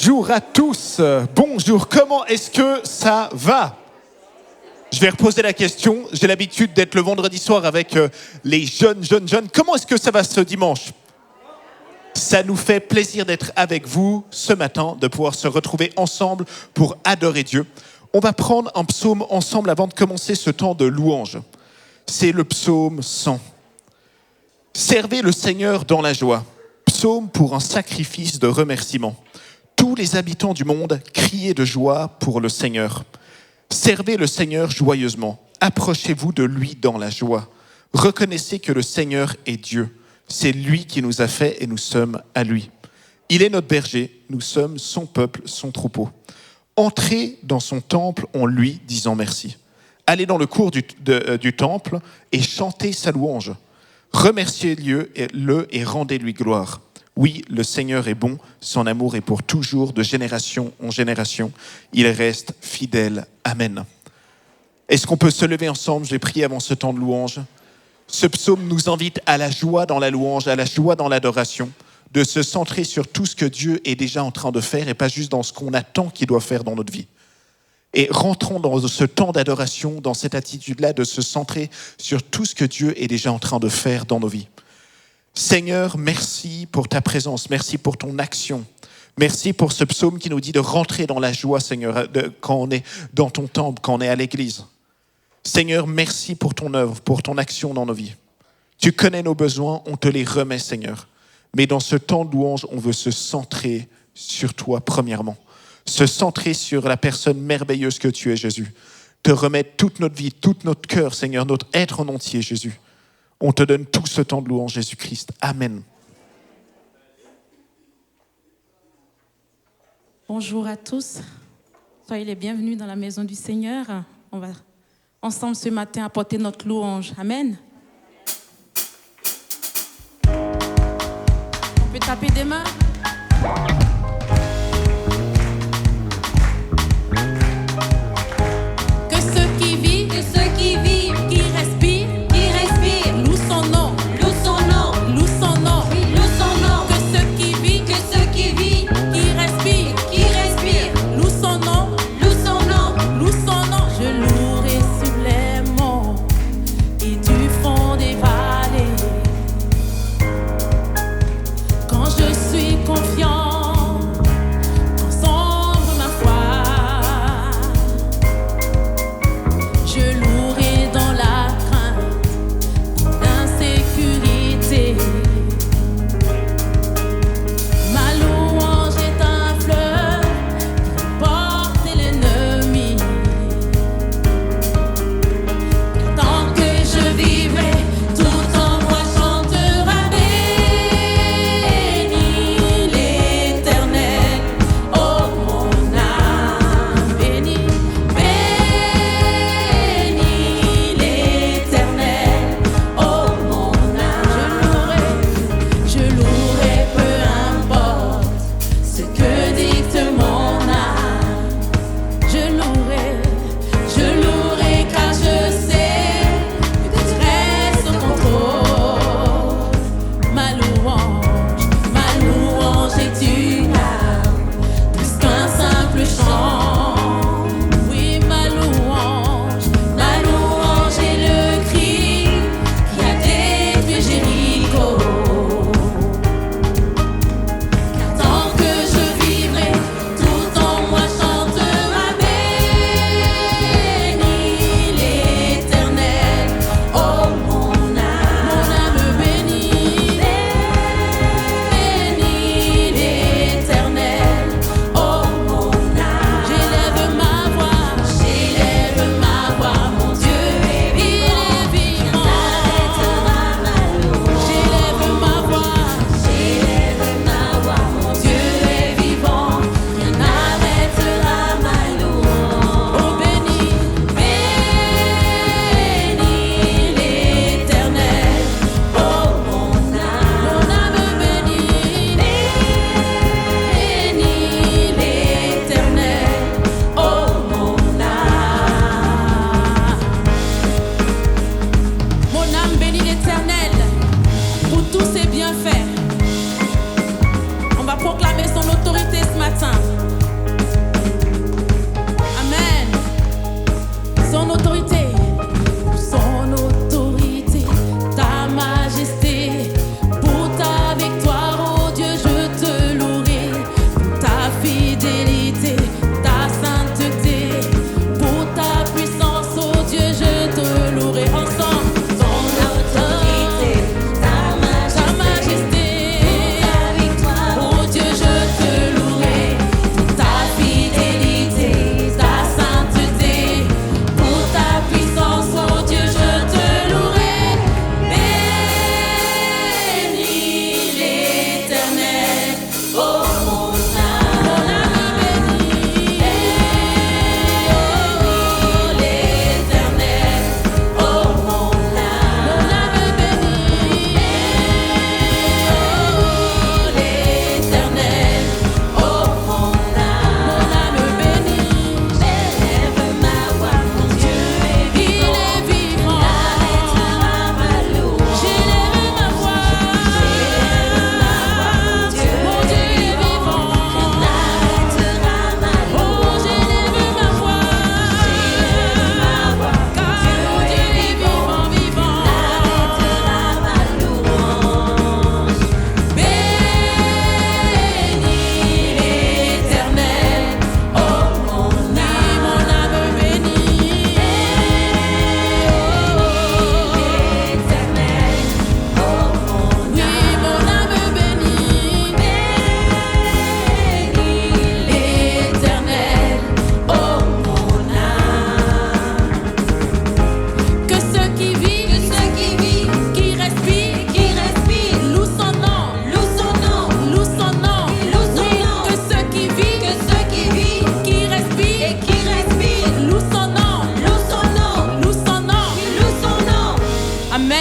Bonjour à tous, bonjour, comment est-ce que ça va ? Je vais reposer la question, j'ai l'habitude d'être le vendredi soir avec les jeunes. Comment est-ce que ça va ce dimanche ? Ça nous fait plaisir d'être avec vous ce matin, de pouvoir se retrouver ensemble pour adorer Dieu. On va prendre un psaume ensemble avant de commencer ce temps de louange. C'est le psaume 100. Servez le Seigneur dans la joie. Psaume pour un sacrifice de remerciement. Tous les habitants du monde, criez de joie pour le Seigneur. Servez le Seigneur joyeusement. Approchez-vous de lui dans la joie. Reconnaissez que le Seigneur est Dieu. C'est lui qui nous a fait et nous sommes à lui. Il est notre berger, nous sommes son peuple, son troupeau. Entrez dans son temple en lui disant merci. Allez dans le cours du temple et chantez sa louange. Remerciez-le et rendez-lui gloire. Oui, le Seigneur est bon, son amour est pour toujours, de génération en génération. Il reste fidèle. Amen. Est-ce qu'on peut se lever ensemble ? Je vais prier avant ce temps de louange. Ce psaume nous invite à la joie dans la louange, à la joie dans l'adoration, de se centrer sur tout ce que Dieu est déjà en train de faire et pas juste dans ce qu'on attend qu'il doit faire dans notre vie. Et rentrons dans ce temps d'adoration, dans cette attitude-là de se centrer sur tout ce que Dieu est déjà en train de faire dans nos vies. Seigneur, merci pour ta présence, merci pour ton action. Merci pour ce psaume qui nous dit de rentrer dans la joie, Seigneur, quand on est dans ton temple, quand on est à l'église. Seigneur, merci pour ton œuvre, pour ton action dans nos vies. Tu connais nos besoins, on te les remet, Seigneur. Mais dans ce temps de louange, on veut se centrer sur toi, premièrement. Se centrer sur la personne merveilleuse que tu es, Jésus. Te remettre toute notre vie, tout notre cœur, Seigneur, notre être en entier, Jésus. On te donne tout ce temps de louange, Jésus-Christ. Amen. Bonjour à tous. Soyez les bienvenus dans la maison du Seigneur. On va ensemble ce matin apporter notre louange. Amen. On peut taper des mains. Que ceux qui vivent, qui respirent, louent son nom, louent son nom, louent son nom, oui, louent son nom. Que ceux qui vivent, qui respirent, louent son nom, louent son nom, louent son nom. Je louerai sur les monts et du fond des vallées. Quand je suis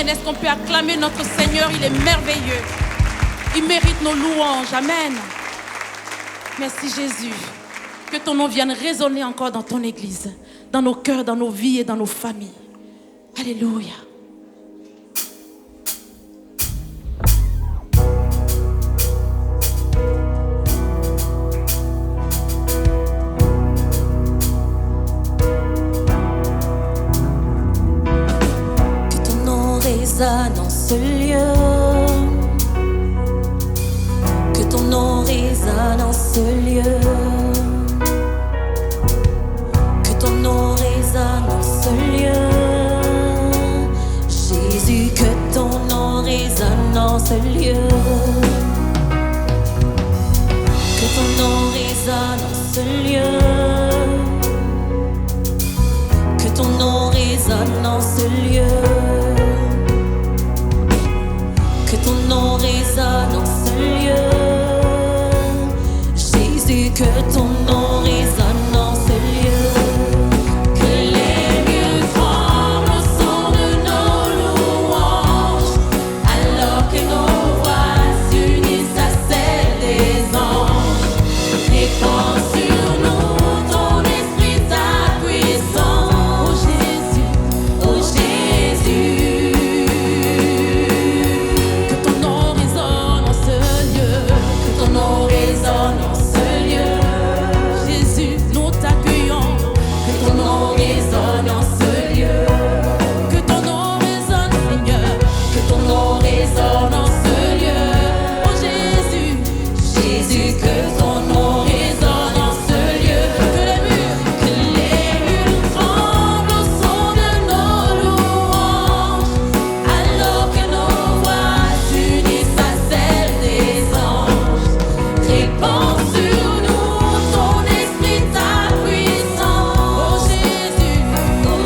Amen. Est-ce qu'on peut acclamer notre Seigneur? Il est merveilleux. Il mérite nos louanges. Amen. Merci Jésus. Que ton nom vienne résonner encore dans ton église, dans nos cœurs, dans nos vies et dans nos familles. Alléluia. Que ton nom résonne en ce lieu. Que ton nom résonne en ce lieu. Que ton nom résonne en ce lieu. Jésus, que ton nom résonne en ce lieu. Que ton nom résonne en ce lieu. Que ton nom résonne en ce lieu. Que ton nom résonne en ce lieu. Jésus, que ton nom résonne en ce lieu. Que les lieux tremblent au son de nos louanges, alors que nos voix s'unissent à celles des anges. Répand sur nous ton esprit, ta puissance. Oh Jésus, Que ton nom résonne en ce lieu. que ton nom résonne en ce lieu. Jésus, nous t'accueillons. Que ton nom résonne en ce lieu. Que ton nom résonne, Seigneur. Que ton nom résonne en ce lieu. Oh Jésus, Jésus, que ton nom résonne en ce lieu. que les murs tremblent au son de nos louanges, alors que nos voix s'unissent à celles des anges. Répand sur nous ton esprit, ta puissance. oh Jésus, Oh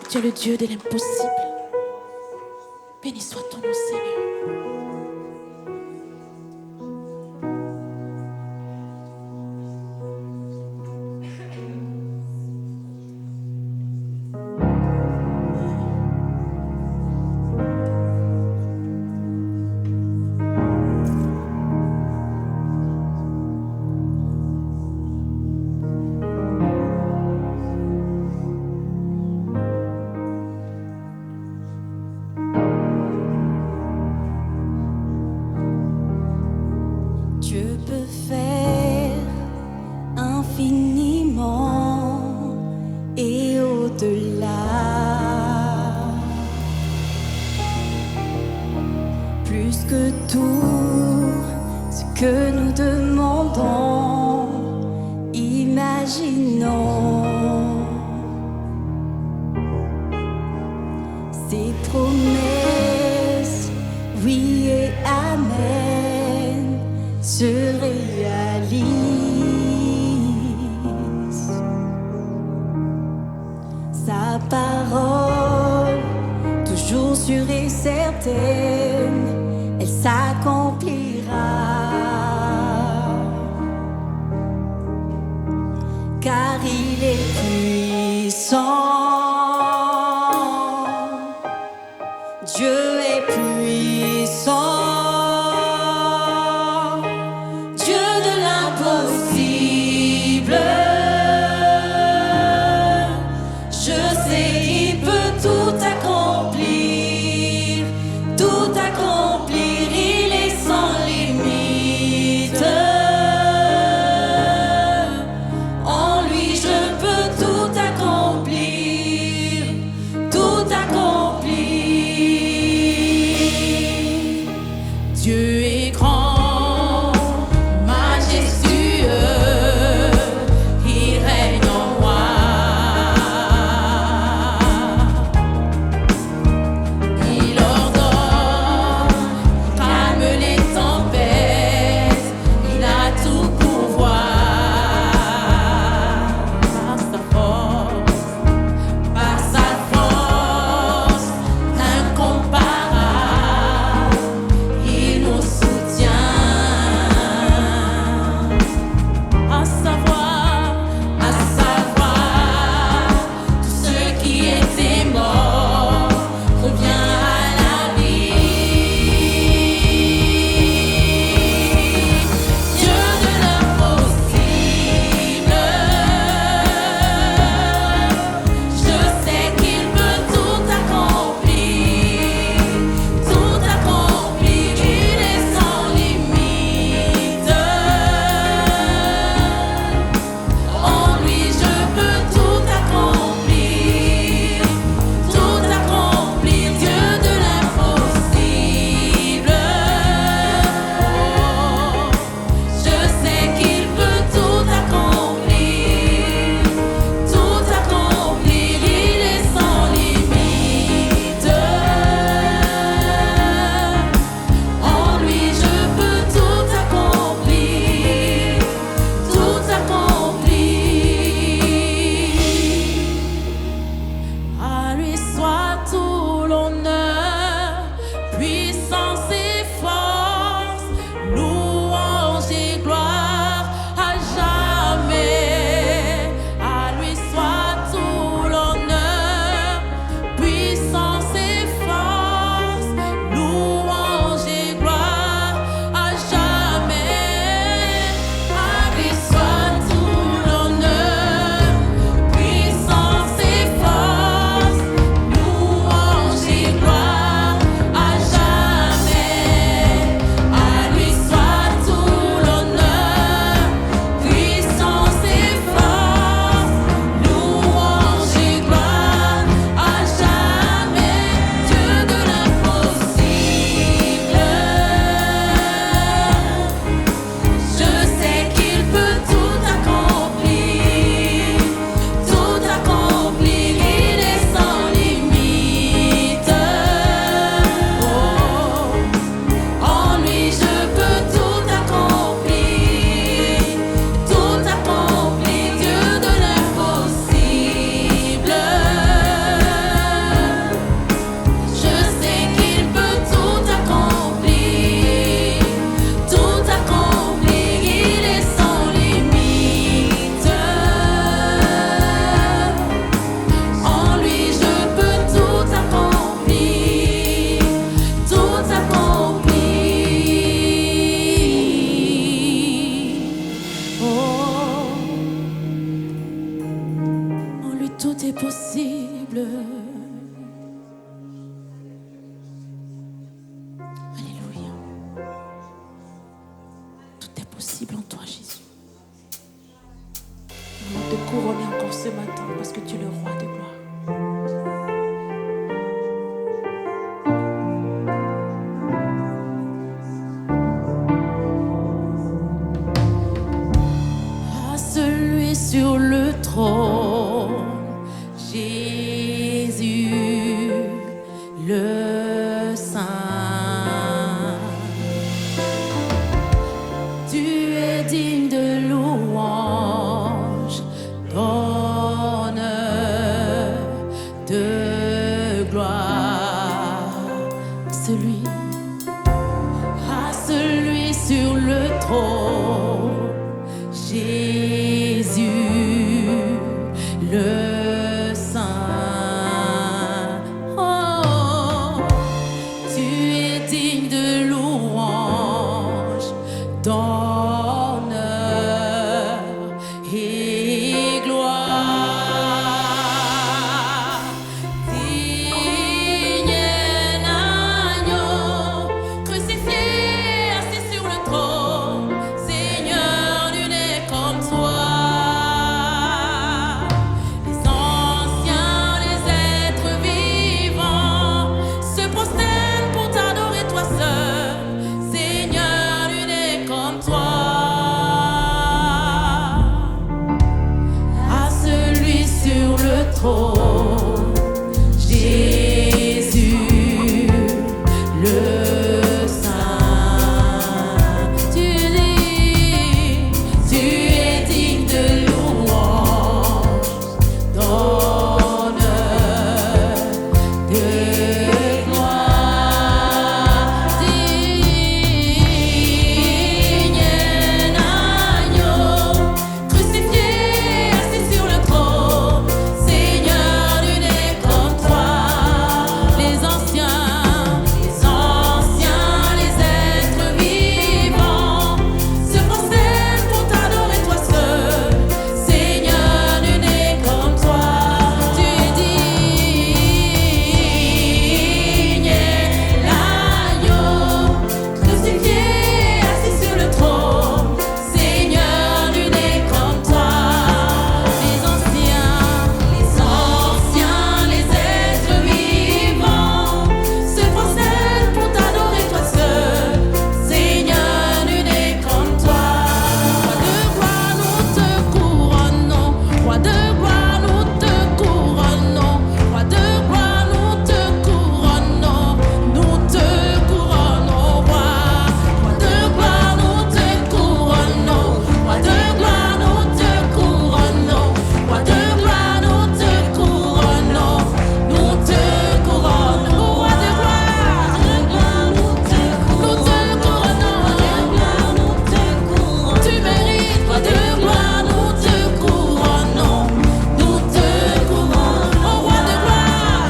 Tu es le Dieu de l'impossible. Béni soit ton nom, Seigneur. Dieu peut faire infiniment et au-delà. Plus que tout ce que nous demandons, imaginons. Ses promesses, oui et amen, se réalise. Sa parole, toujours sûre et certaine, elle s'accomplira. Car il est puissant. Dieu est puissant. Tout accomplir. tout est possible. Alléluia. Tout est possible en toi, Jésus. Nous te couronner encore ce matin parce que tu es le roi de gloire. À celui sur le trône, Jésus le Saint. Tu es digne de louange, d'honneur, de gloire. À celui sur le trône, Jésus le Saint. Oh, tu es digne de louange, d'honneur et gloire. Digne est l'agneau, crucifié, assis sur le trône. Seigneur, nul n'est comme toi. Les anciens, les êtres vivants se prosternent pour t'adorer toi seul. Seigneur, nul n'est comme toi. À celui sur le trône, Jésus le Saint. Tu es digne de louange, d'honneur, de gloire. Digne est l'agneau, crucifié, assis sur le trône. Seigneur, nul n'est comme toi. Les anciens, les êtres vivants se prosternent pour t'adorer toi seul. Seigneur, nul n'est comme toi. Tu es digne, l'agneau, crucifié, assis sur le trône. Seigneur, nul n'est comme toi. Les anciens, les êtres vivants se prosternent pour t'adorer toi seul. Seigneur, nul n'est comme toi. Roi de gloire, nous te couronnons. Roi de gloire, nous te couronnons. Roi de gloire, nous te couronnons. Nous te couronnons. Roi de gloire, nous te couronnons. Roi de gloire, nous te couronnons. Roi de gloire, nous te couronnons. Nous te couronnons. Roi de gloire, nous te couronnons. Tu mérites, roi de gloire, nous te couronnons. Nous te couronnons. Roi de gloire,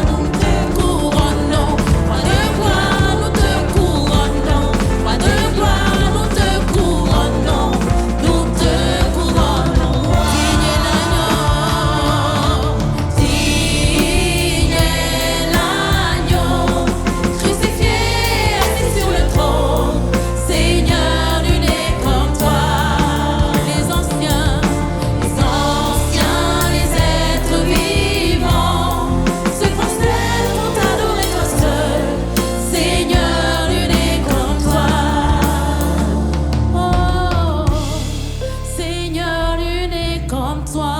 nous te couronnons. Roi de gloire, nous te couronnons. Roi de gloire, nous te couronnons. Nous te couronnons. Digne est l'agneau, digne est l'agneau, crucifié, assis sur le trône. Seigneur, nul n'est comme toi. Les anciens, les êtres vivants se prosternent pour t'adorer toi seul. Seigneur, nul n'est comme toi. Oh, Seigneur, nul n'est comme toi.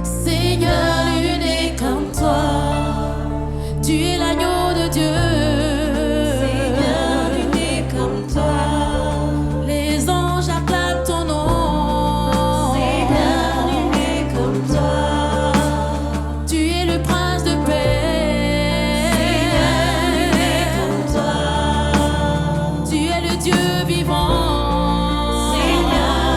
Seigneur, nul n'est comme toi. Tu es l'agneau de Dieu. Seigneur, nul n'est comme toi. Les anges acclament ton nom. Seigneur, nul n'est comme toi. Tu es le prince de paix. Seigneur, nul n'est comme toi. Tu es le Dieu vivant. Seigneur,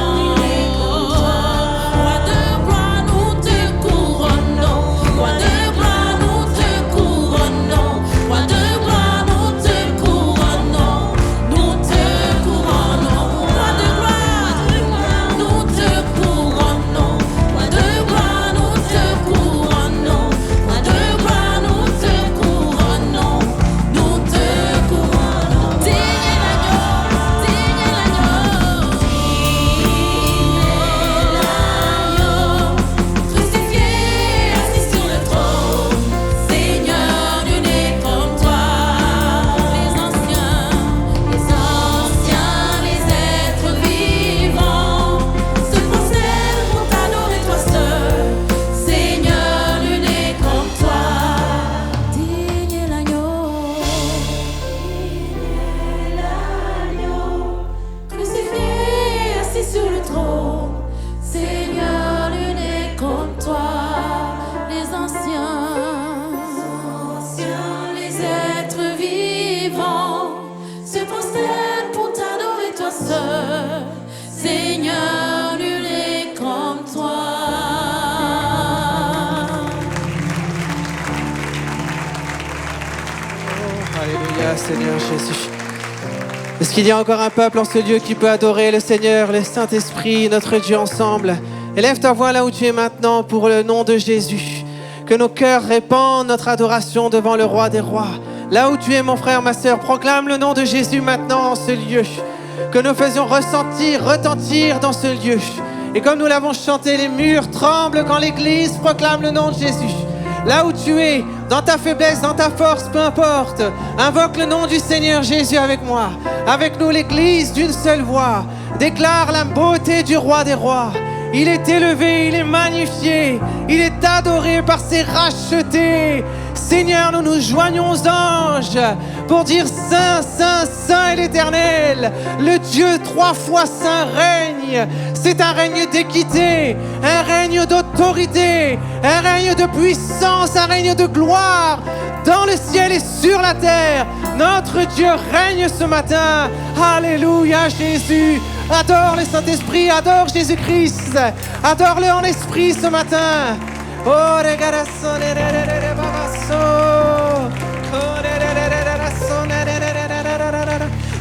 Alléluia, Seigneur Jésus. Est-ce qu'il y a encore un peuple en ce lieu qui peut adorer le Seigneur, le Saint-Esprit, notre Dieu ensemble? Élève ta voix là où tu es maintenant pour le nom de Jésus. Que nos cœurs répandent notre adoration devant le Roi des Rois. Là où tu es, mon frère, ma sœur, proclame le nom de Jésus maintenant en ce lieu. Que nous faisions retentir dans ce lieu. Et comme nous l'avons chanté, les murs tremblent quand l'Église proclame le nom de Jésus. Là où tu es, dans ta faiblesse, dans ta force, peu importe, invoque le nom du Seigneur Jésus avec moi. Avec nous, l'Église d'une seule voix déclare la beauté du Roi des Rois. Il est élevé, il est magnifié, il est adoré par ses rachetés. Seigneur, nous nous joignons aux anges pour dire Saint, Saint, Saint est l'Éternel. Le Dieu 3 fois saint règne. C'est un règne d'équité, un règne d'autorité, un règne de puissance, un règne de gloire. Dans le ciel et sur la terre, notre Dieu règne ce matin. Alléluia, Jésus. Adore le Saint-Esprit, adore Jésus-Christ. Adore-le en esprit ce matin. Oh,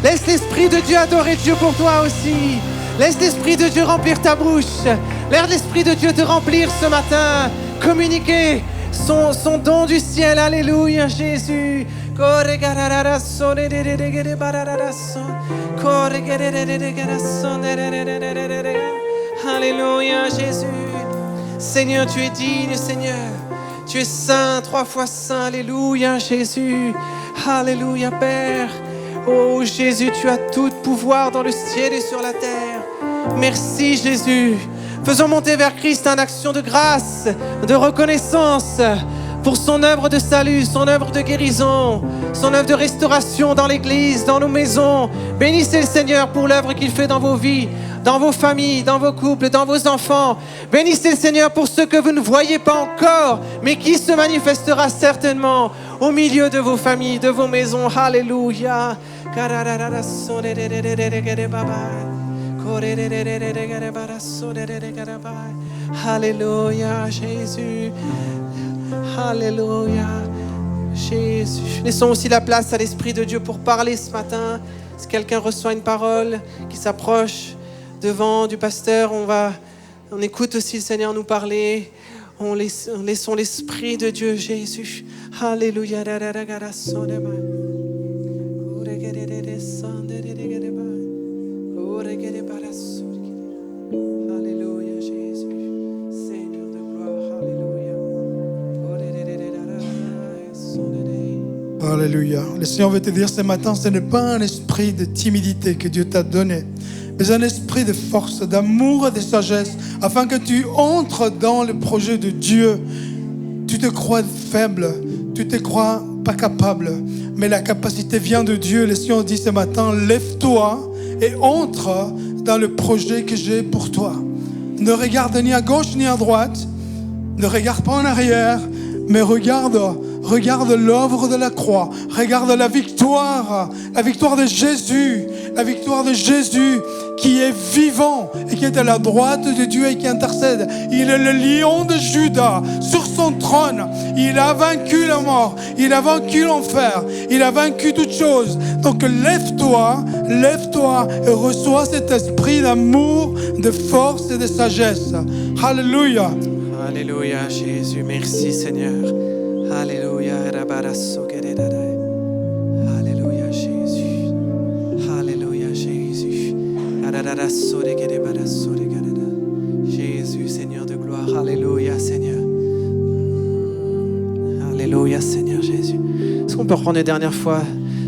laisse l'Esprit de Dieu adorer Dieu pour toi aussi. Laisse l'Esprit de Dieu remplir ta bouche. Laisse l'Esprit de Dieu te remplir ce matin. Communiquer son don du ciel. Alléluia, Jésus. Alléluia, Jésus. Seigneur, tu es digne, Seigneur. Tu es saint, 3 fois saint. Alléluia, Jésus. Alléluia, Père. Oh, Jésus, tu as tout pouvoir dans le ciel et sur la terre. Merci, Jésus. Faisons monter vers Christ en action de grâce, de reconnaissance pour son œuvre de salut, son œuvre de guérison, son œuvre de restauration dans l'église, dans nos maisons. Bénissez le Seigneur pour l'œuvre qu'il fait dans vos vies, dans vos familles, dans vos couples, dans vos enfants. Bénissez le Seigneur pour ceux que vous ne voyez pas encore, mais qui se manifestera certainement au milieu de vos familles, de vos maisons. Alléluia. Alléluia, Jésus. Alléluia, Jésus. Laissons aussi la place à l'Esprit de Dieu pour parler ce matin. Si quelqu'un reçoit une parole qui s'approche devant du pasteur, on écoute aussi le Seigneur nous parler. Laissons l'Esprit de Dieu, Jésus. Alléluia. Alléluia, Jésus. Seigneur de gloire, alléluia. Alléluia. Le Seigneur veut te dire ce matin, ce n'est pas un esprit de timidité que Dieu t'a donné, mais un esprit de force, d'amour et de sagesse, afin que tu entres dans le projet de Dieu. Tu te crois faible, tu te crois pas capable, mais la capacité vient de Dieu. Le Seigneur dit ce matin, lève-toi et entre dans le projet que j'ai pour toi. Ne regarde ni à gauche ni à droite, ne regarde pas en arrière, mais regarde l'œuvre de la croix, regarde la victoire de Jésus, la victoire de Jésus qui est vivant et qui est à la droite de Dieu et qui intercède. Il est le lion de Juda sur son trône. Il a vaincu la mort, il a vaincu l'enfer, il a vaincu toutes choses. Donc lève-toi et reçois cet esprit d'amour, de force et de sagesse. Alléluia. Alléluia, Jésus. Merci, Seigneur. Alléluia. Alléluia, Jésus. Alléluia, Jésus. Jésus, Seigneur de gloire. Alléluia, Seigneur. Alléluia, Seigneur Jésus. Est-ce qu'on peut reprendre une dernière fois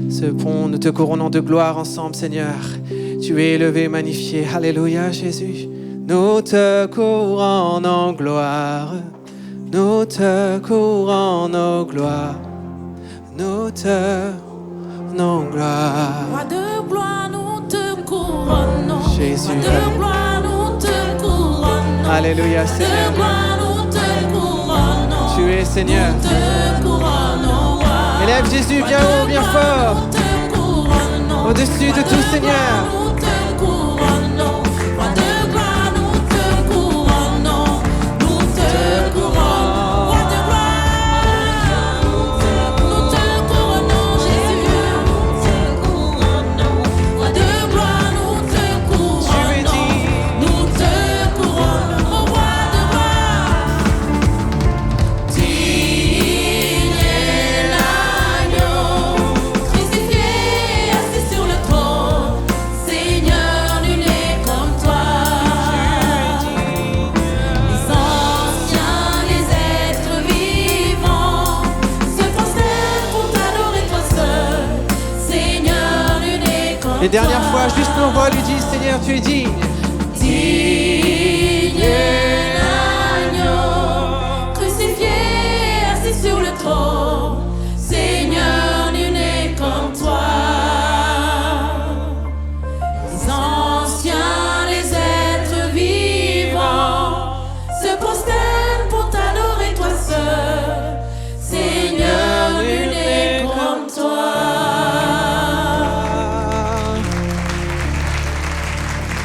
ce pont? Nous te couronnons de gloire ensemble, Seigneur. Tu es élevé, magnifié. Alléluia, Jésus. Nous te couronnons en gloire. Nous te couronnons en gloire. Nous te couronnons en gloire. Roi de gloire, nous te couronnons. Jésus. Roi de gloire, nous te couronnons. Alléluia, Roi Seigneur. de gloire, nous te couronnons. Tu es Seigneur. Nous te couronnons, roi. Élève Jésus bien haut, bien fort. Nous te couronnons. Au-dessus de tout, Seigneur. Nous te couronnons. Roi de gloire, nous te couronnons. Nous te couronnons. Roi de gloire, nous te couronnons, Jésus. Les dernières fois, juste nos voix lui disent, Seigneur, tu es digne. Digne l'agneau, crucifié, assis sur le trône. Seigneur, nul n'est comme toi. Les anciens, les êtres vivants se prosternent pour t'adorer toi seul. Seigneur, nul n'est comme toi.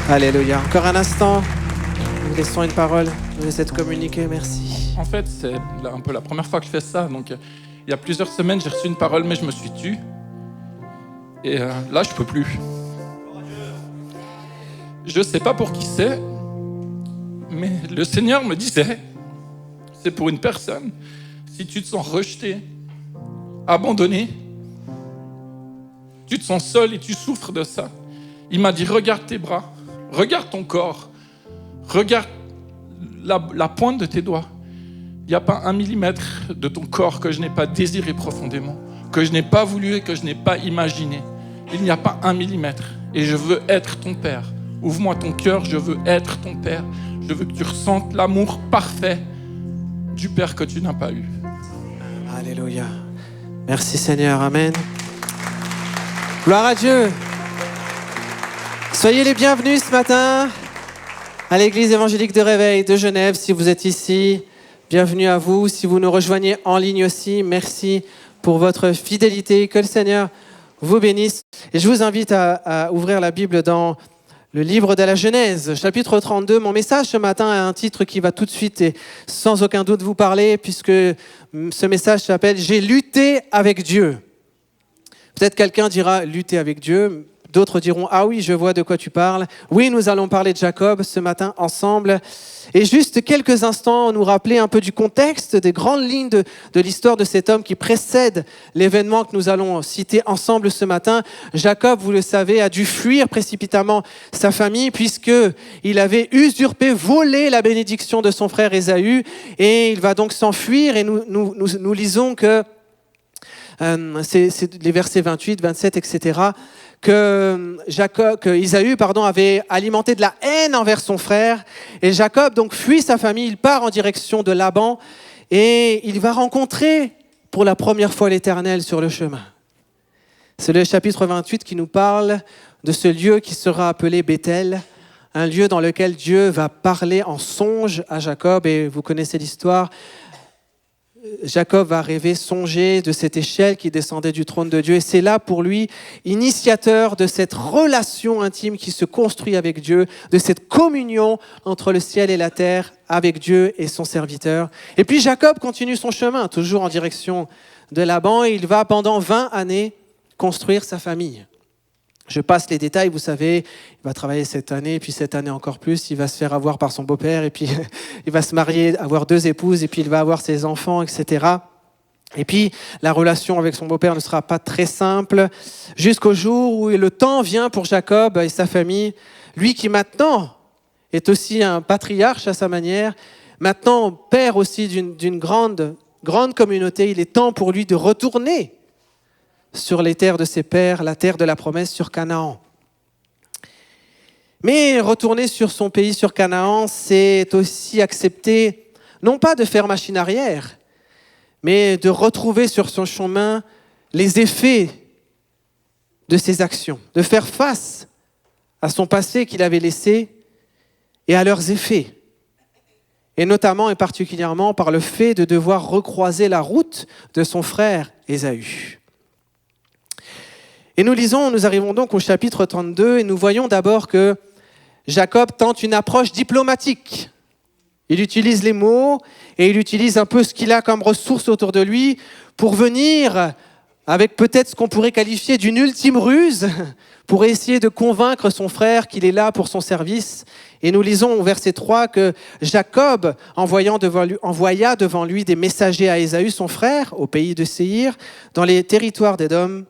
Alléluia. Encore un instant. Nous laissons une parole. Nous laissons être communiqués. Merci. En fait, c'est un peu la première fois que je fais ça. Donc, il y a plusieurs semaines, j'ai reçu une parole, mais je me suis tu. Et là, je peux plus. Je sais pas pour qui c'est, mais le Seigneur me disait, c'est pour une personne. Si tu te sens rejeté, abandonné, tu te sens seul et tu souffres de ça. Il m'a dit, regarde tes bras, regarde ton corps, regarde la pointe de tes doigts. Il n'y a pas 1 millimètre de ton corps que je n'ai pas désiré profondément, que je n'ai pas voulu et que je n'ai pas imaginé. Il n'y a pas 1 millimètre. Et je veux être ton Père. Ouvre-moi ton cœur, je veux être ton Père. Je veux que tu ressentes l'amour parfait du Père que tu n'as pas eu. Alléluia. Merci Seigneur. Amen. Gloire à Dieu. Soyez les bienvenus ce matin à l'église évangélique de Réveil de Genève. Si vous êtes ici, bienvenue à vous. Si vous nous rejoignez en ligne aussi, merci pour votre fidélité. Que le Seigneur vous bénisse. Et je vous invite à ouvrir la Bible dans le livre de la Genèse, chapitre 32. Mon message ce matin a un titre qui va tout de suite et sans aucun doute vous parler, puisque ce message s'appelle « J'ai lutté avec Dieu ». Peut-être quelqu'un dira « lutter avec Dieu ». D'autres diront « Ah oui, je vois de quoi tu parles ». Oui, nous allons parler de Jacob ce matin ensemble. Et juste quelques instants, nous rappeler un peu du contexte, des grandes lignes de l'histoire de cet homme qui précède l'événement que nous allons citer ensemble ce matin. Jacob, vous le savez, a dû fuir précipitamment sa famille puisqu'il avait usurpé, volé la bénédiction de son frère Ésaü. Et il va donc s'enfuir et nous lisons que, c'est les versets 28, 27, etc., que Ésaü avait alimenté de la haine envers son frère. Et Jacob donc fuit sa famille, il part en direction de Laban et il va rencontrer pour la première fois l'Éternel sur le chemin. C'est le chapitre 28 qui nous parle de ce lieu qui sera appelé Béthel, un lieu dans lequel Dieu va parler en songe à Jacob. Et vous connaissez l'histoire. Jacob va rêver, songer de cette échelle qui descendait du trône de Dieu. Et c'est là pour lui, initiateur de cette relation intime qui se construit avec Dieu, de cette communion entre le ciel et la terre avec Dieu et son serviteur. Et puis Jacob continue son chemin, toujours en direction de Laban, et il va pendant 20 années construire sa famille. Je passe les détails, vous savez, il va travailler cette année, puis cette année encore plus, il va se faire avoir par son beau-père, et puis il va se marier, avoir 2 épouses, et puis il va avoir ses enfants, etc. Et puis la relation avec son beau-père ne sera pas très simple, jusqu'au jour où le temps vient pour Jacob et sa famille, lui qui maintenant est aussi un patriarche à sa manière, maintenant père aussi d'une grande communauté, il est temps pour lui de retourner sur les terres de ses pères, la terre de la promesse sur Canaan. Mais retourner sur son pays, sur Canaan, c'est aussi accepter, non pas de faire machine arrière, mais de retrouver sur son chemin les effets de ses actions, de faire face à son passé qu'il avait laissé et à leurs effets. Et notamment et particulièrement par le fait de devoir recroiser la route de son frère Ésaü. Et nous arrivons donc au chapitre 32 et nous voyons d'abord que Jacob tente une approche diplomatique. Il utilise les mots et il utilise un peu ce qu'il a comme ressources autour de lui pour venir avec peut-être ce qu'on pourrait qualifier d'une ultime ruse pour essayer de convaincre son frère qu'il est là pour son service. Et nous lisons au verset 3 que Jacob envoya devant lui des messagers à Ésaü, son frère, au pays de Séhir, dans les territoires d'Édom.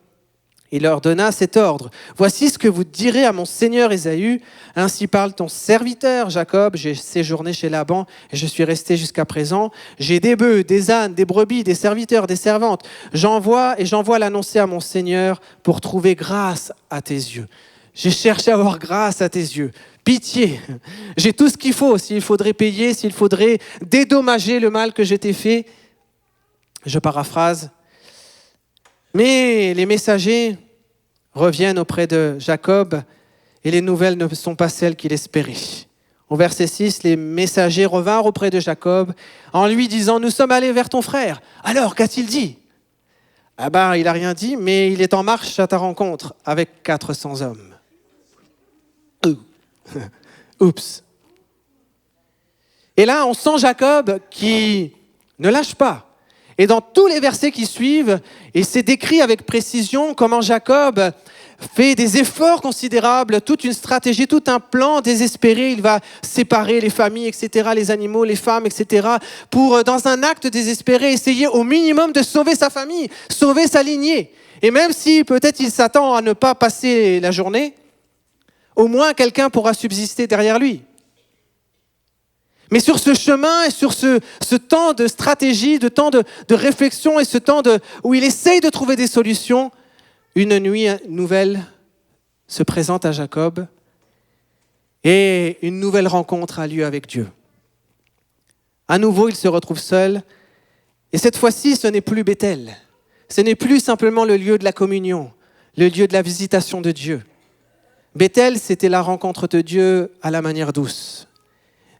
Il leur donna cet ordre. « Voici ce que vous direz à mon seigneur Ésaü. Ainsi parle ton serviteur Jacob. J'ai séjourné chez Laban et je suis resté jusqu'à présent. J'ai des bœufs, des ânes, des brebis, des serviteurs, des servantes. J'envoie l'annoncer à mon seigneur pour trouver grâce à tes yeux. » J'ai cherché à avoir grâce à tes yeux. Pitié, j'ai tout ce qu'il faut. S'il faudrait payer, s'il faudrait dédommager le mal que je t'ai fait, je paraphrase. Mais les messagers reviennent auprès de Jacob et les nouvelles ne sont pas celles qu'il espérait. Au verset 6, les messagers revinrent auprès de Jacob en lui disant « Nous sommes allés vers ton frère. Alors, qu'a-t-il dit ?» Ah ben, il n'a rien dit, mais il est en marche à ta rencontre avec 400 hommes. Oups. Et là, on sent Jacob qui ne lâche pas. Et dans tous les versets qui suivent, et c'est décrit avec précision comment Jacob fait des efforts considérables, toute une stratégie, tout un plan désespéré. Il va séparer les familles, etc., les animaux, les femmes, etc., pour, dans un acte désespéré, essayer au minimum de sauver sa famille, sauver sa lignée. Et même si peut-être il s'attend à ne pas passer la journée, au moins quelqu'un pourra subsister derrière lui. Mais sur ce chemin et sur ce temps de stratégie, de temps de réflexion et ce temps où il essaye de trouver des solutions, une nuit nouvelle se présente à Jacob et une nouvelle rencontre a lieu avec Dieu. À nouveau, il se retrouve seul et cette fois-ci, ce n'est plus Béthel. Ce n'est plus simplement le lieu de la communion, le lieu de la visitation de Dieu. Béthel, c'était la rencontre de Dieu à la manière douce.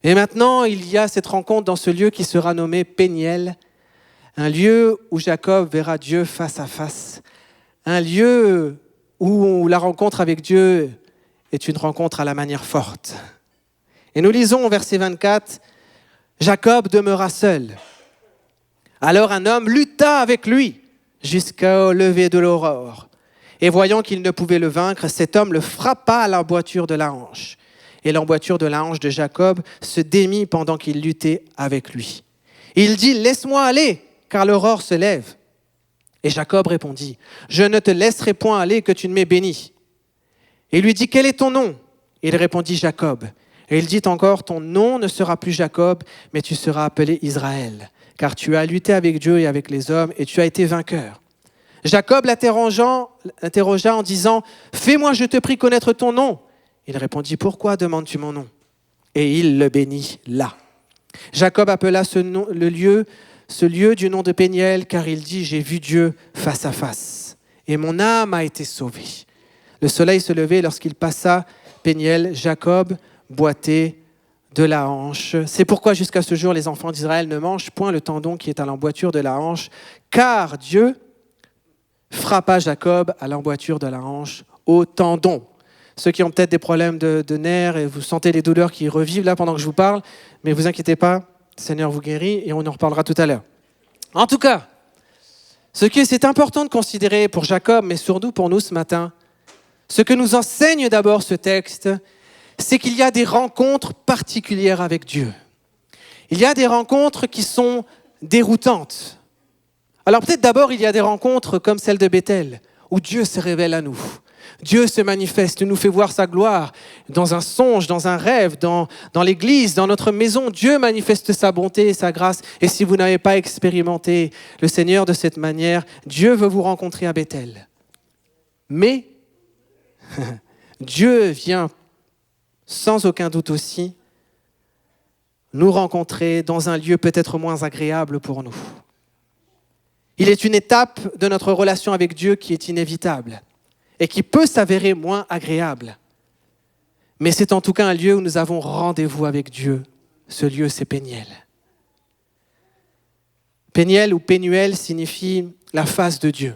Et maintenant, il y a cette rencontre dans ce lieu qui sera nommé Péniel, un lieu où Jacob verra Dieu face à face, un lieu où la rencontre avec Dieu est une rencontre à la manière forte. Et nous lisons au verset 24, « Jacob demeura seul. Alors un homme lutta avec lui jusqu'au lever de l'aurore. Et voyant qu'il ne pouvait le vaincre, cet homme le frappa à l'emboîture de la hanche. Et l'emboîture de la hanche de Jacob se démit pendant qu'il luttait avec lui. Il dit, « Laisse-moi aller, car l'aurore se lève. » Et Jacob répondit, « Je ne te laisserai point aller que tu ne m'aies béni. » Et il lui dit, « Quel est ton nom ?» Il répondit, « Jacob. » Et il dit encore, « Ton nom ne sera plus Jacob, mais tu seras appelé Israël, car tu as lutté avec Dieu et avec les hommes, et tu as été vainqueur. » Jacob l'interrogea en disant, « Fais-moi, je te prie, connaître ton nom. » Il répondit, « Pourquoi demandes-tu mon nom ?» Et il le bénit là. Jacob appela ce lieu du nom de Péniel, car il dit, « J'ai vu Dieu face à face, et mon âme a été sauvée. » Le soleil se levait lorsqu'il passa Péniel, Jacob boitait de la hanche. C'est pourquoi jusqu'à ce jour, les enfants d'Israël ne mangent point le tendon qui est à l'emboîture de la hanche, car Dieu frappa Jacob à l'emboîture de la hanche au tendon. Ceux qui ont peut-être des problèmes de nerfs et vous sentez les douleurs qui revivent là pendant que je vous parle, mais vous inquiétez pas, le Seigneur vous guérit et on en reparlera tout à l'heure. En tout cas, ce que c'est important de considérer pour Jacob, mais surtout pour nous ce matin, ce que nous enseigne d'abord ce texte, c'est qu'il y a des rencontres particulières avec Dieu. Il y a des rencontres qui sont déroutantes. Alors peut-être d'abord, il y a des rencontres comme celle de Béthel, où Dieu se révèle à nous. Dieu se manifeste, nous fait voir sa gloire dans un songe, dans un rêve, dans l'église, dans notre maison. Dieu manifeste sa bonté et sa grâce. Et si vous n'avez pas expérimenté le Seigneur de cette manière, Dieu veut vous rencontrer à Béthel. Mais Dieu vient sans aucun doute aussi nous rencontrer dans un lieu peut-être moins agréable pour nous. Il est une étape de notre relation avec Dieu qui est inévitable et qui peut s'avérer moins agréable. Mais c'est en tout cas un lieu où nous avons rendez-vous avec Dieu. Ce lieu, c'est Péniel. Péniel ou Pénuel signifie la face de Dieu.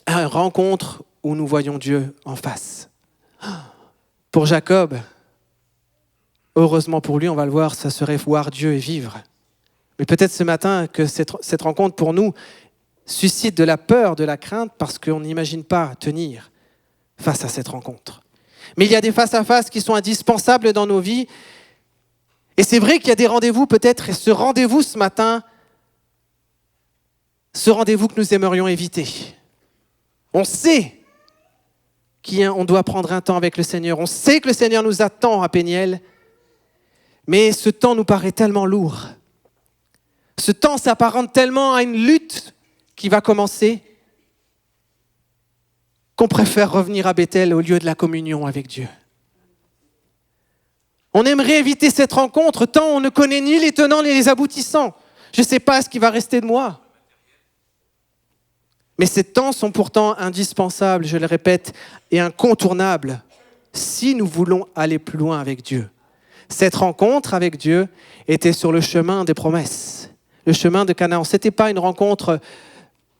Une rencontre où nous voyons Dieu en face. Pour Jacob, heureusement pour lui, on va le voir, ça serait voir Dieu et vivre. Mais peut-être ce matin que cette rencontre pour nous suscite de la peur, de la crainte, parce qu'on n'imagine pas tenir face à cette rencontre. Mais il y a des face-à-face qui sont indispensables dans nos vies. Et c'est vrai qu'il y a des rendez-vous peut-être, et ce rendez-vous ce matin, ce rendez-vous que nous aimerions éviter. On sait qu'on doit prendre un temps avec le Seigneur. On sait que le Seigneur nous attend à Péniel, mais ce temps nous paraît tellement lourd. Ce temps s'apparente tellement à une lutte qui va commencer. qu'on préfère revenir à Bethel au lieu de la communion avec Dieu. On aimerait éviter cette rencontre tant on ne connaît ni les tenants ni les aboutissants. Je ne sais pas ce qui va rester de moi. Mais ces temps sont pourtant indispensables, je le répète, et incontournables si nous voulons aller plus loin avec Dieu. Cette rencontre avec Dieu était sur le chemin des promesses, le chemin de Canaan. Ce n'était pas une rencontre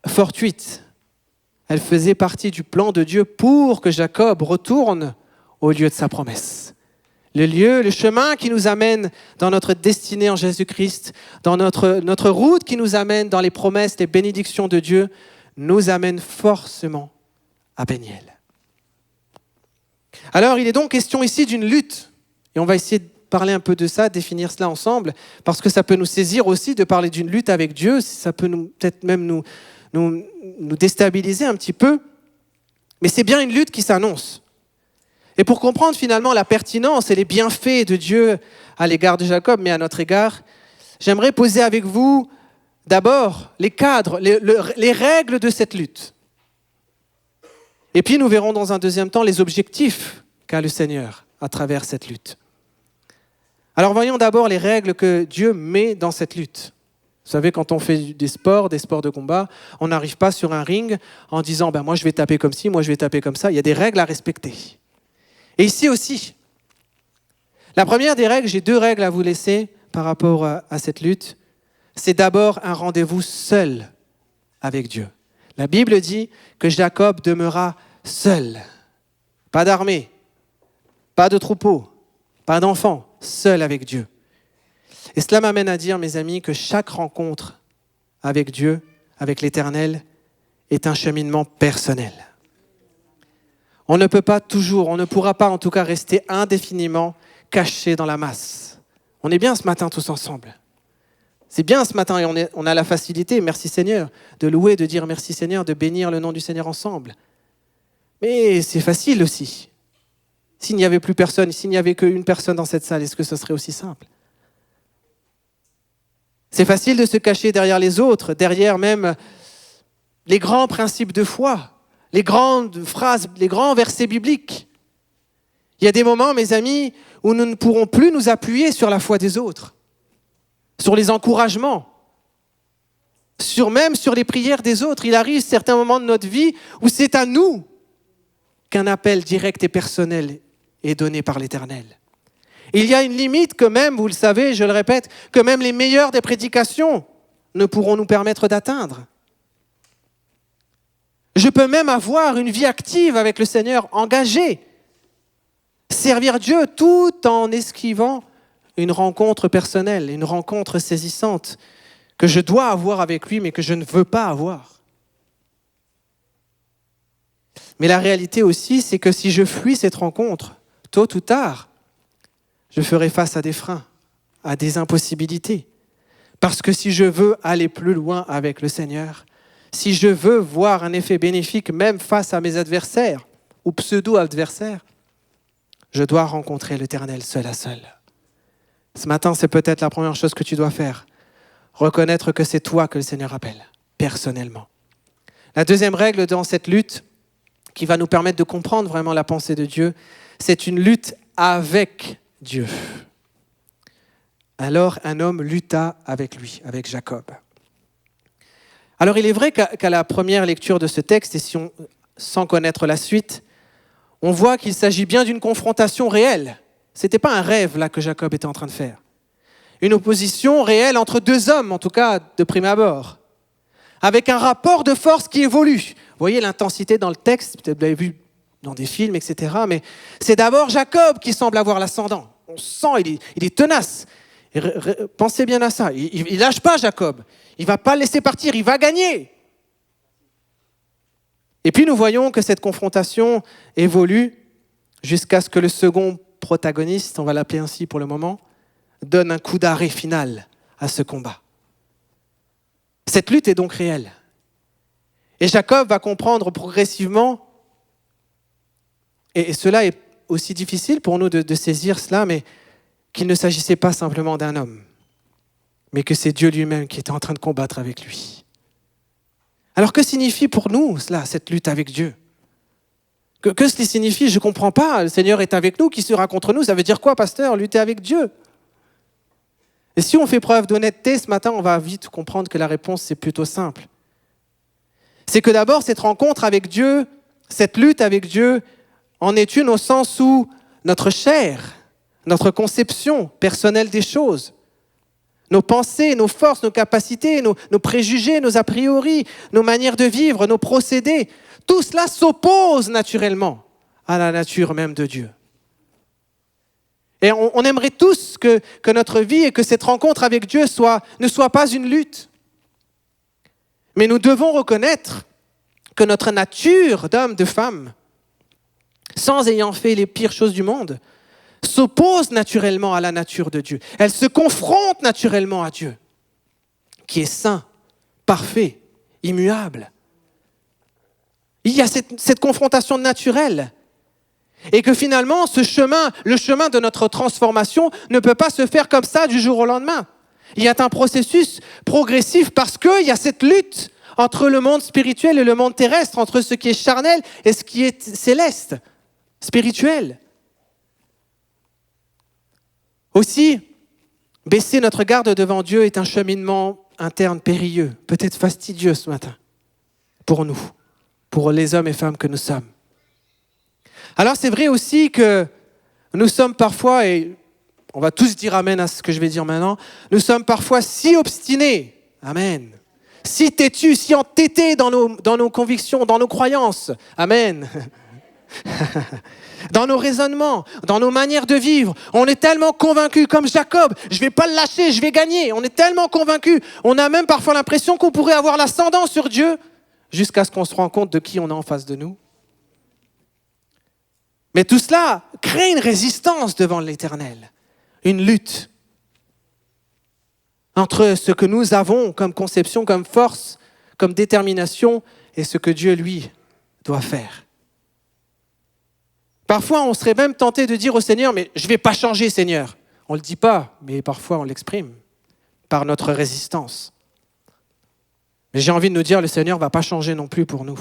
fortuite. Elle faisait partie du plan de Dieu pour que Jacob retourne au lieu de sa promesse. Le lieu, le chemin qui nous amène dans notre destinée en Jésus-Christ, dans notre route qui nous amène dans les promesses, les bénédictions de Dieu, nous amène forcément à Béniel. Alors, il est donc question ici d'une lutte. Et on va essayer de parler un peu de ça, définir cela ensemble, parce que ça peut nous saisir aussi de parler d'une lutte avec Dieu. Ça peut peut-être même nous déstabiliser un petit peu. Mais c'est bien une lutte qui s'annonce. Et pour comprendre finalement la pertinence et les bienfaits de Dieu à l'égard de Jacob, mais à notre égard, j'aimerais poser avec vous d'abord les cadres, les règles de cette lutte. Et puis nous verrons dans un deuxième temps les objectifs qu'a le Seigneur à travers cette lutte. Alors voyons d'abord les règles que Dieu met dans cette lutte. Vous savez, quand on fait des sports de combat, on n'arrive pas sur un ring en disant « moi je vais taper comme ci, moi je vais taper comme ça ». Il y a des règles à respecter. Et ici aussi, la première des règles, j'ai 2 règles à vous laisser par rapport à cette lutte. C'est d'abord un rendez-vous seul avec Dieu. La Bible dit que Jacob demeura seul. Pas d'armée, pas de troupeau, pas d'enfants, seul avec Dieu. Et cela m'amène à dire, mes amis, que chaque rencontre avec Dieu, avec l'Éternel, est un cheminement personnel. On ne pourra pas en tout cas rester indéfiniment caché dans la masse. On est bien ce matin tous ensemble. C'est bien ce matin et on a la facilité, merci Seigneur, de louer, de dire merci Seigneur, de bénir le nom du Seigneur ensemble. Mais c'est facile aussi. S'il n'y avait plus personne, s'il n'y avait qu'une personne dans cette salle, est-ce que ce serait aussi simple ? C'est facile de se cacher derrière les autres, derrière même les grands principes de foi, les grandes phrases, les grands versets bibliques. Il y a des moments, mes amis, où nous ne pourrons plus nous appuyer sur la foi des autres, sur les encouragements, même sur les prières des autres. Il arrive certains moments de notre vie où c'est à nous qu'un appel direct et personnel est donné par l'Éternel. Il y a une limite que même, vous le savez, je le répète, que même les meilleures des prédications ne pourront nous permettre d'atteindre. Je peux même avoir une vie active avec le Seigneur, engagée, servir Dieu tout en esquivant une rencontre personnelle, une rencontre saisissante que je dois avoir avec lui, mais que je ne veux pas avoir. Mais la réalité aussi, c'est que si je fuis cette rencontre, tôt ou tard, je ferai face à des freins, à des impossibilités. Parce que si je veux aller plus loin avec le Seigneur, si je veux voir un effet bénéfique même face à mes adversaires ou pseudo-adversaires, je dois rencontrer l'Éternel seul à seul. Ce matin, c'est peut-être la première chose que tu dois faire. Reconnaître que c'est toi que le Seigneur appelle, personnellement. La deuxième règle dans cette lutte, qui va nous permettre de comprendre vraiment la pensée de Dieu, c'est une lutte avec Dieu. Alors, un homme lutta avec lui, avec Jacob. Alors, il est vrai qu'à la première lecture de ce texte, et sans connaître la suite, on voit qu'il s'agit bien d'une confrontation réelle. Ce n'était pas un rêve là que Jacob était en train de faire. Une opposition réelle entre 2 hommes, en tout cas de prime abord, avec un rapport de force qui évolue. Vous voyez l'intensité dans le texte, peut-être vous l'avez vu dans des films, etc. Mais c'est d'abord Jacob qui semble avoir l'ascendant. On sent, il est tenace. Et pensez bien à ça. Il ne lâche pas Jacob. Il ne va pas le laisser partir, il va gagner. Et puis nous voyons que cette confrontation évolue jusqu'à ce que le second protagoniste, on va l'appeler ainsi pour le moment, donne un coup d'arrêt final à ce combat. Cette lutte est donc réelle. Et Jacob va comprendre progressivement, et cela est aussi difficile pour nous de saisir cela, mais qu'il ne s'agissait pas simplement d'un homme, mais que c'est Dieu lui-même qui était en train de combattre avec lui. Alors que signifie pour nous cela, cette lutte avec Dieu ? Que cela signifie? Je ne comprends pas. Le Seigneur est avec nous, qui sera contre nous? Ça veut dire quoi, pasteur? Lutter avec Dieu. Et si on fait preuve d'honnêteté ce matin, on va vite comprendre que la réponse, c'est plutôt simple. C'est que d'abord, cette rencontre avec Dieu, cette lutte avec Dieu, en est une au sens où notre chair, notre conception personnelle des choses, nos pensées, nos forces, nos capacités, nos préjugés, nos a priori, nos manières de vivre, nos procédés, tout cela s'oppose naturellement à la nature même de Dieu. Et on aimerait tous que notre vie et que cette rencontre avec Dieu ne soit pas une lutte. Mais nous devons reconnaître que notre nature d'homme, de femme, sans ayant fait les pires choses du monde, s'oppose naturellement à la nature de Dieu. Elle se confronte naturellement à Dieu, qui est saint, parfait, immuable. Il y a cette confrontation naturelle. Et que finalement, le chemin de notre transformation ne peut pas se faire comme ça du jour au lendemain. Il y a un processus progressif parce qu'il y a cette lutte entre le monde spirituel et le monde terrestre, entre ce qui est charnel et ce qui est céleste, spirituel. Aussi, baisser notre garde devant Dieu est un cheminement interne périlleux, peut-être fastidieux ce matin, pour nous, pour les hommes et femmes que nous sommes. Alors c'est vrai aussi que nous sommes parfois, et on va tous dire amen à ce que je vais dire maintenant, nous sommes parfois si obstinés, amen, si têtus, si entêtés dans nos convictions, dans nos croyances, amen, dans nos raisonnements, dans nos manières de vivre. On est tellement convaincus, comme Jacob, je ne vais pas le lâcher, je vais gagner. On est tellement convaincus, on a même parfois l'impression qu'on pourrait avoir l'ascendant sur Dieu, jusqu'à ce qu'on se rende compte de qui on a en face de nous. Mais tout cela crée une résistance devant l'Éternel, une lutte entre ce que nous avons comme conception, comme force, comme détermination, et ce que Dieu, lui, doit faire. Parfois, on serait même tenté de dire au Seigneur, mais je ne vais pas changer, Seigneur. On ne le dit pas, mais parfois on l'exprime par notre résistance. Mais j'ai envie de nous dire, le Seigneur ne va pas changer non plus pour nous.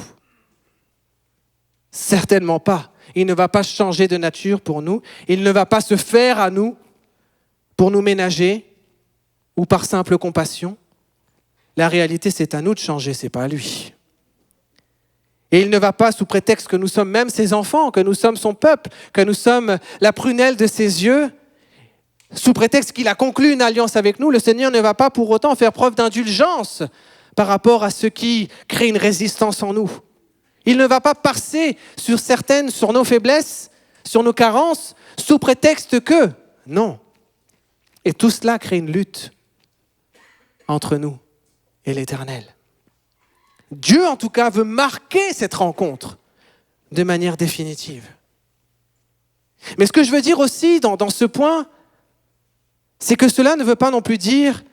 Certainement pas. Il ne va pas changer de nature pour nous. Il ne va pas se faire à nous pour nous ménager ou par simple compassion. La réalité, c'est à nous de changer, ce n'est pas à lui. Et il ne va pas, sous prétexte que nous sommes même ses enfants, que nous sommes son peuple, que nous sommes la prunelle de ses yeux, sous prétexte qu'il a conclu une alliance avec nous, le Seigneur ne va pas pour autant faire preuve d'indulgence par rapport à ce qui crée une résistance en nous. Il ne va pas passer sur nos faiblesses, sur nos carences, sous prétexte que, non. Et tout cela crée une lutte entre nous et l'Éternel. Dieu, en tout cas, veut marquer cette rencontre de manière définitive. Mais ce que je veux dire aussi dans ce point, c'est que cela ne veut pas non plus dire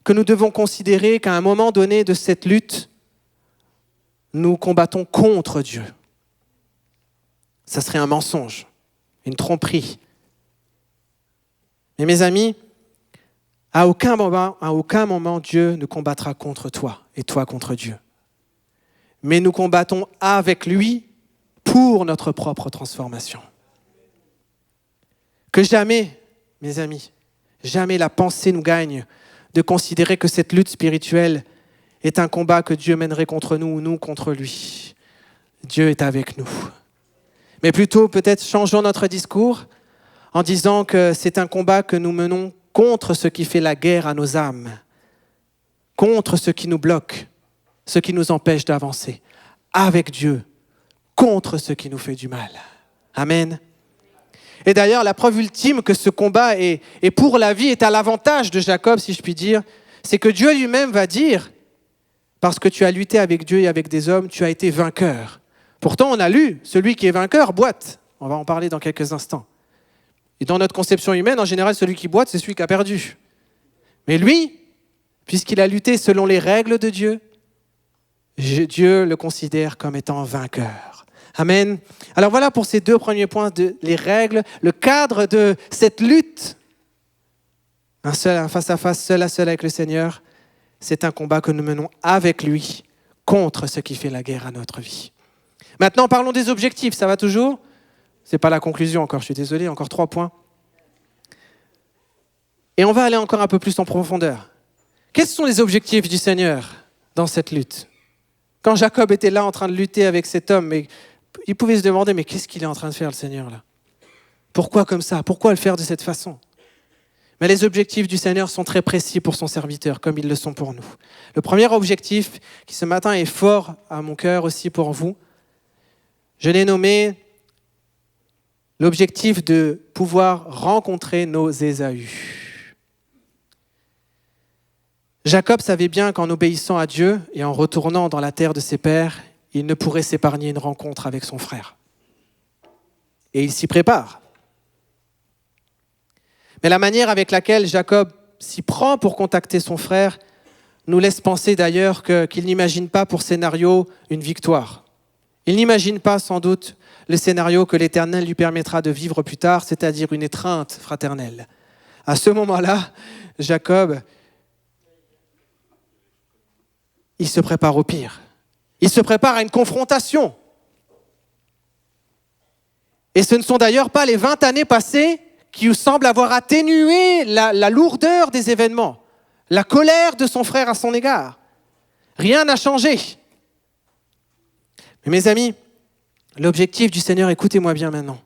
que nous devons considérer qu'à un moment donné de cette lutte, nous combattons contre Dieu. Ça serait un mensonge, une tromperie. Mais mes amis, à aucun moment, Dieu ne combattra contre toi et toi contre Dieu. Mais nous combattons avec lui pour notre propre transformation. Que jamais, mes amis, jamais la pensée nous gagne de considérer que cette lutte spirituelle est un combat que Dieu mènerait contre nous ou nous contre lui. Dieu est avec nous. Mais plutôt, peut-être, changeons notre discours en disant que c'est un combat que nous menons contre ce qui fait la guerre à nos âmes, contre ce qui nous bloque, ce qui nous empêche d'avancer, avec Dieu, contre ce qui nous fait du mal. Amen. Et d'ailleurs, la preuve ultime que ce combat est pour la vie, est à l'avantage de Jacob, si je puis dire, c'est que Dieu lui-même va dire, parce que tu as lutté avec Dieu et avec des hommes, tu as été vainqueur. Pourtant, on a lu, celui qui est vainqueur boite. On va en parler dans quelques instants. Et dans notre conception humaine, en général, celui qui boite, c'est celui qui a perdu. Mais lui, puisqu'il a lutté selon les règles de Dieu, Dieu le considère comme étant vainqueur. Amen. Alors voilà pour ces deux premiers points, les règles, le cadre de cette lutte. Un face à face, seul à seul avec le Seigneur, c'est un combat que nous menons avec lui contre ce qui fait la guerre à notre vie. Maintenant, parlons des objectifs. Ça va toujours ? C'est pas la conclusion encore, je suis désolé, encore 3 points. Et on va aller encore un peu plus en profondeur. Quels sont les objectifs du Seigneur dans cette lutte ? Quand Jacob était là en train de lutter avec cet homme, mais il pouvait se demander, mais qu'est-ce qu'il est en train de faire, le Seigneur, là ? Pourquoi comme ça ? Pourquoi le faire de cette façon ? Mais les objectifs du Seigneur sont très précis pour son serviteur, comme ils le sont pour nous. Le premier objectif, qui ce matin est fort à mon cœur aussi pour vous, je l'ai nommé l'objectif de pouvoir rencontrer nos Ésaü. Jacob savait bien qu'en obéissant à Dieu et en retournant dans la terre de ses pères, il ne pourrait s'épargner une rencontre avec son frère. Et il s'y prépare. Mais la manière avec laquelle Jacob s'y prend pour contacter son frère nous laisse penser d'ailleurs qu'il n'imagine pas pour scénario une victoire. Il n'imagine pas sans doute le scénario que l'Éternel lui permettra de vivre plus tard, c'est-à-dire une étreinte fraternelle. À ce moment-là, Jacob, il se prépare au pire. Il se prépare à une confrontation. Et ce ne sont d'ailleurs pas les 20 années passées qui semblent avoir atténué la lourdeur des événements, la colère de son frère à son égard. Rien n'a changé. Mais mes amis, l'objectif du Seigneur, écoutez-moi bien maintenant.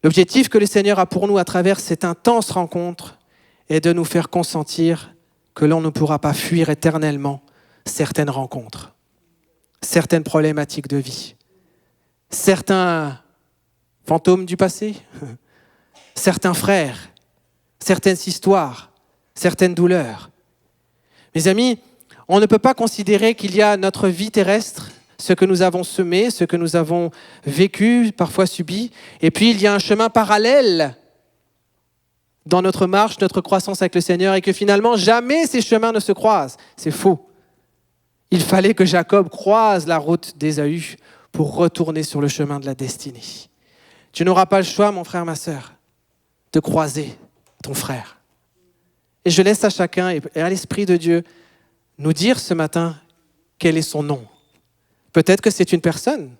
L'objectif que le Seigneur a pour nous à travers cette intense rencontre est de nous faire consentir que l'on ne pourra pas fuir éternellement certaines rencontres, certaines problématiques de vie, certains fantômes du passé, certains frères, certaines histoires, certaines douleurs. Mes amis, on ne peut pas considérer qu'il y a notre vie terrestre, ce que nous avons semé, ce que nous avons vécu, parfois subi, et puis il y a un chemin parallèle dans notre marche, notre croissance avec le Seigneur, et que finalement, jamais ces chemins ne se croisent. C'est faux. Il fallait que Jacob croise la route d'Ésaü pour retourner sur le chemin de la destinée. Tu n'auras pas le choix, mon frère, ma sœur, de croiser ton frère. Et je laisse à chacun et à l'Esprit de Dieu nous dire ce matin quel est son nom. Peut-être que c'est une personne,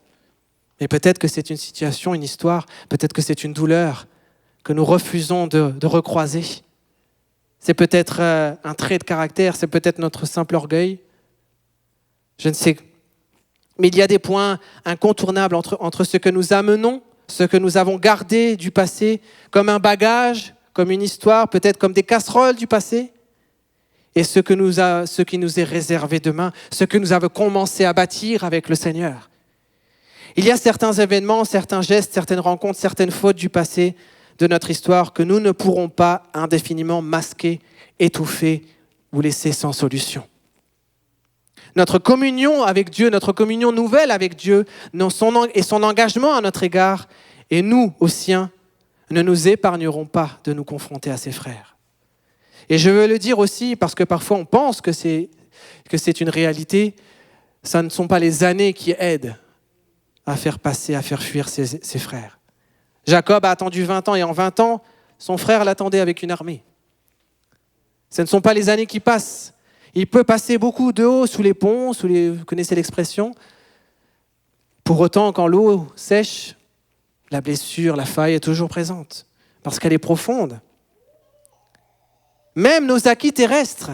mais peut-être que c'est une situation, une histoire, peut-être que c'est une douleur que nous refusons de recroiser. C'est peut-être un trait de caractère, c'est peut-être notre simple orgueil. Je ne sais. Mais il y a des points incontournables entre ce que nous amenons, ce que nous avons gardé du passé, comme un bagage, comme une histoire, peut-être comme des casseroles du passé, et ce qui nous est réservé demain, ce que nous avons commencé à bâtir avec le Seigneur. Il y a certains événements, certains gestes, certaines rencontres, certaines fautes du passé de notre histoire que nous ne pourrons pas indéfiniment masquer, étouffer ou laisser sans solution. Notre communion avec Dieu, notre communion nouvelle avec Dieu et son engagement à notre égard, et nous, aux siens, ne nous épargnerons pas de nous confronter à ses frères. Et je veux le dire aussi, parce que parfois on pense que c'est une réalité, ça ne sont pas les années qui aident à faire passer, à faire fuir ses frères. Jacob a attendu 20 ans, et en 20 ans, son frère l'attendait avec une armée. Ce ne sont pas les années qui passent. Il peut passer beaucoup d'eau sous les ponts, vous connaissez l'expression. Pour autant, quand l'eau sèche, la blessure, la faille est toujours présente, parce qu'elle est profonde. Même nos acquis terrestres,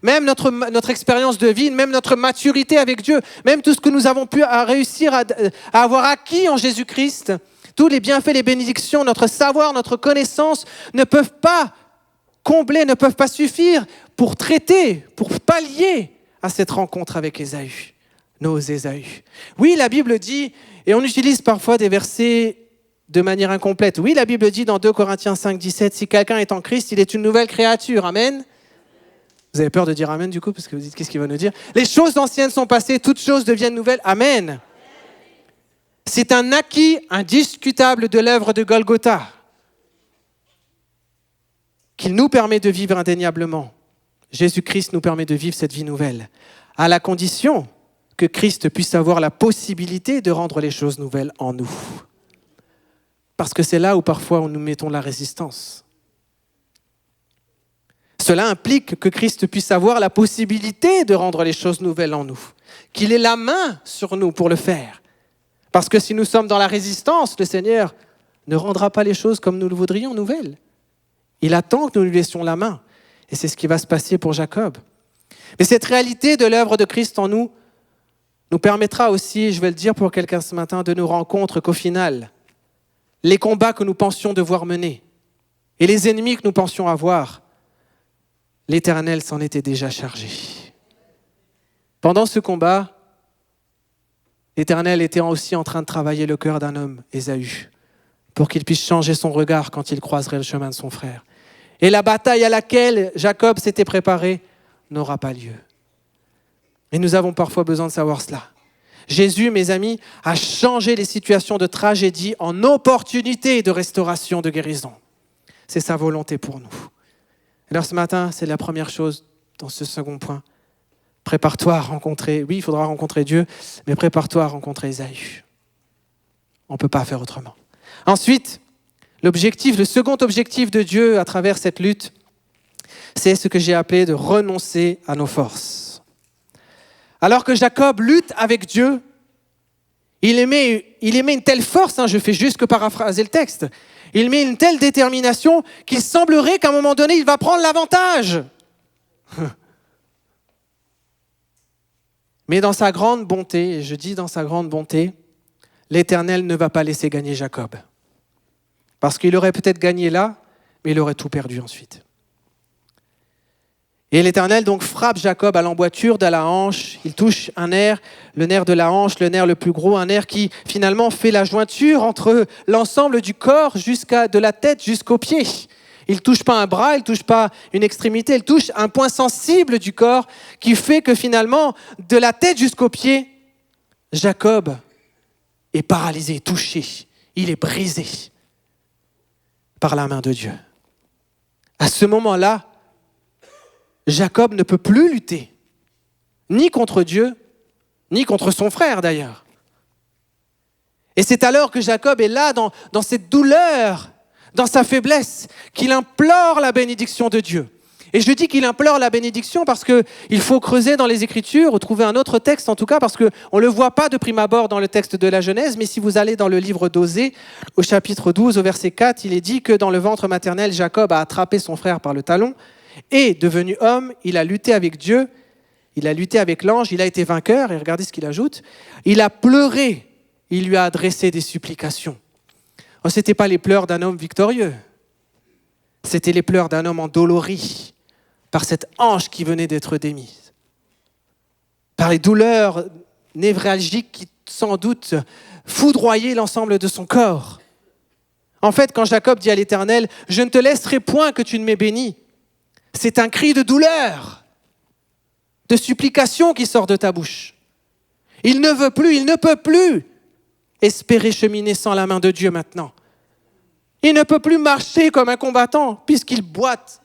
même notre expérience de vie, même notre maturité avec Dieu, même tout ce que nous avons pu réussir à avoir acquis en Jésus-Christ, tous les bienfaits, les bénédictions, notre savoir, notre connaissance ne peuvent pas combler, ne peuvent pas suffire pour traiter, pour pallier à cette rencontre avec Ésaü, nos Ésaü. Oui, la Bible dit, et on utilise parfois des versets de manière incomplète. Oui, la Bible dit dans 2 Corinthiens 5, 17, si quelqu'un est en Christ, il est une nouvelle créature. Amen. Vous avez peur de dire Amen du coup, parce que vous dites qu'est-ce qu'il va nous dire? Les choses anciennes sont passées, toutes choses deviennent nouvelles. Amen. C'est un acquis indiscutable de l'œuvre de Golgotha qu'il nous permet de vivre indéniablement. Jésus-Christ nous permet de vivre cette vie nouvelle, à la condition que Christ puisse avoir la possibilité de rendre les choses nouvelles en nous. Parce que c'est là où parfois nous mettons la résistance. Cela implique que Christ puisse avoir la possibilité de rendre les choses nouvelles en nous, qu'il ait la main sur nous pour le faire. Parce que si nous sommes dans la résistance, le Seigneur ne rendra pas les choses comme nous le voudrions nouvelles. Il attend que nous lui laissions la main. Et c'est ce qui va se passer pour Jacob. Mais cette réalité de l'œuvre de Christ en nous nous permettra aussi, je vais le dire pour quelqu'un ce matin, de nous rendre compte qu'au final, les combats que nous pensions devoir mener et les ennemis que nous pensions avoir, l'Éternel s'en était déjà chargé. Pendant ce combat, l'Éternel était aussi en train de travailler le cœur d'un homme, Ésaü, pour qu'il puisse changer son regard quand il croiserait le chemin de son frère. Et la bataille à laquelle Jacob s'était préparé n'aura pas lieu. Et nous avons parfois besoin de savoir cela. Jésus, mes amis, a changé les situations de tragédie en opportunités de restauration, de guérison. C'est sa volonté pour nous. Alors ce matin, c'est la première chose dans ce second point. Prépare-toi à rencontrer, oui, il faudra rencontrer Dieu, mais prépare-toi à rencontrer Ésaü. On ne peut pas faire autrement. Ensuite, le second objectif de Dieu à travers cette lutte, c'est ce que j'ai appelé de renoncer à nos forces. Alors que Jacob lutte avec Dieu, il émet une telle force, je fais juste que paraphraser le texte, il met une telle détermination qu'il semblerait qu'à un moment donné, il va prendre l'avantage. Mais dans sa grande bonté, et je dis dans sa grande bonté, l'Éternel ne va pas laisser gagner Jacob. Parce qu'il aurait peut-être gagné là, mais il aurait tout perdu ensuite. Et l'Éternel donc frappe Jacob à l'emboîture de la hanche. Il touche un nerf, le nerf de la hanche, le nerf le plus gros, un nerf qui finalement fait la jointure entre l'ensemble du corps de la tête jusqu'aux pieds. Il ne touche pas un bras, il ne touche pas une extrémité, il touche un point sensible du corps qui fait que finalement, de la tête jusqu'aux pieds, Jacob est paralysé, touché, il est brisé par la main de Dieu. À ce moment-là, Jacob ne peut plus lutter, ni contre Dieu, ni contre son frère d'ailleurs. Et c'est alors que Jacob est là, dans cette douleur, dans sa faiblesse, qu'il implore la bénédiction de Dieu. Et je dis qu'il implore la bénédiction parce qu'il faut creuser dans les Écritures, ou trouver un autre texte en tout cas, parce qu'on ne le voit pas de prime abord dans le texte de la Genèse, mais si vous allez dans le livre d'Osée, au chapitre 12, au verset 4, il est dit que dans le ventre maternel, Jacob a attrapé son frère par le talon, et devenu homme, il a lutté avec Dieu, il a lutté avec l'ange, il a été vainqueur, et regardez ce qu'il ajoute, il a pleuré, il lui a adressé des supplications. Ce n'étaient pas les pleurs d'un homme victorieux, c'était les pleurs d'un homme endolori par cette hanche qui venait d'être démise, par les douleurs névralgiques qui sans doute foudroyaient l'ensemble de son corps. En fait, quand Jacob dit à l'Éternel « Je ne te laisserai point que tu ne m'aies béni », c'est un cri de douleur, de supplication qui sort de ta bouche. Il ne veut plus, il ne peut plus espérer cheminer sans la main de Dieu maintenant. Il ne peut plus marcher comme un combattant puisqu'il boite.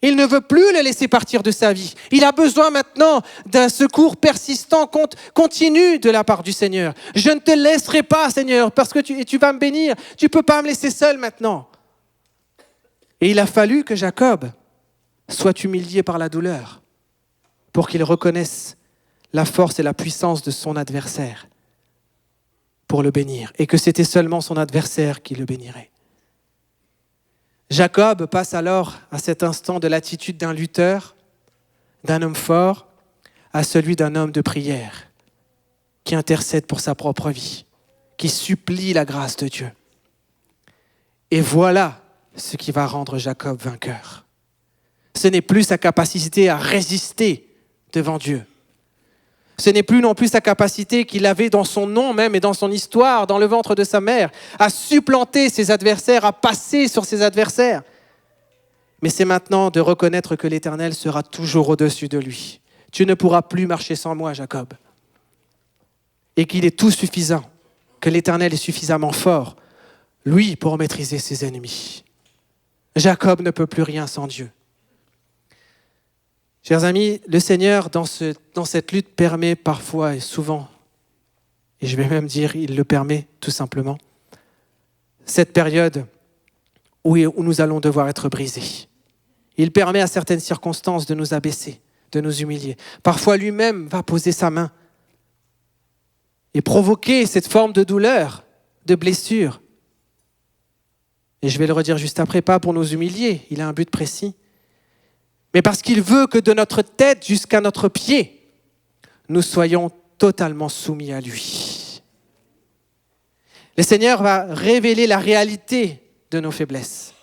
Il ne veut plus le laisser partir de sa vie. Il a besoin maintenant d'un secours persistant, continu de la part du Seigneur. Je ne te laisserai pas, Seigneur, parce que tu vas me bénir. Tu ne peux pas me laisser seul maintenant. Et il a fallu que Jacob soit humilié par la douleur pour qu'il reconnaisse la force et la puissance de son adversaire pour le bénir, et que c'était seulement son adversaire qui le bénirait. Jacob passe alors à cet instant de l'attitude d'un lutteur, d'un homme fort, à celui d'un homme de prière, qui intercède pour sa propre vie, qui supplie la grâce de Dieu. Et voilà ce qui va rendre Jacob vainqueur. Ce n'est plus sa capacité à résister devant Dieu. Ce n'est plus non plus sa capacité qu'il avait dans son nom même et dans son histoire, dans le ventre de sa mère, à supplanter ses adversaires, à passer sur ses adversaires. Mais c'est maintenant de reconnaître que l'Éternel sera toujours au-dessus de lui. Tu ne pourras plus marcher sans moi, Jacob. Et qu'il est tout suffisant, que l'Éternel est suffisamment fort, lui, pour maîtriser ses ennemis. Jacob ne peut plus rien sans Dieu. Chers amis, le Seigneur, dans cette lutte, permet parfois et souvent, et je vais même dire, il le permet tout simplement, cette période où nous allons devoir être brisés. Il permet à certaines circonstances de nous abaisser, de nous humilier. Parfois, lui-même va poser sa main et provoquer cette forme de douleur, de blessure. Et je vais le redire juste après, pas pour nous humilier, il a un but précis, mais parce qu'il veut que de notre tête jusqu'à notre pied, nous soyons totalement soumis à lui. Le Seigneur va révéler la réalité de nos faiblesses.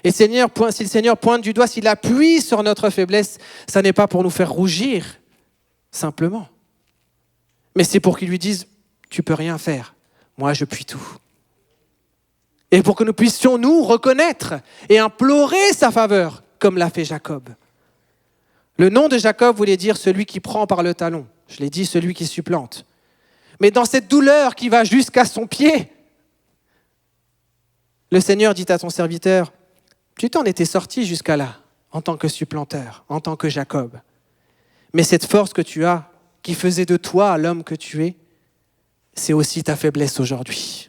Et si le Seigneur pointe du doigt, s'il appuie sur notre faiblesse, ça n'est pas pour nous faire rougir, simplement. Mais c'est pour qu'il lui dise, tu peux rien faire, moi je puis tout. Et pour que nous puissions nous reconnaître et implorer sa faveur, comme l'a fait Jacob. Le nom de Jacob voulait dire celui qui prend par le talon. Je l'ai dit, celui qui supplante. Mais dans cette douleur qui va jusqu'à son pied, le Seigneur dit à ton serviteur, tu t'en étais sorti jusqu'à là, en tant que supplanteur, en tant que Jacob. Mais cette force que tu as, qui faisait de toi l'homme que tu es, c'est aussi ta faiblesse aujourd'hui.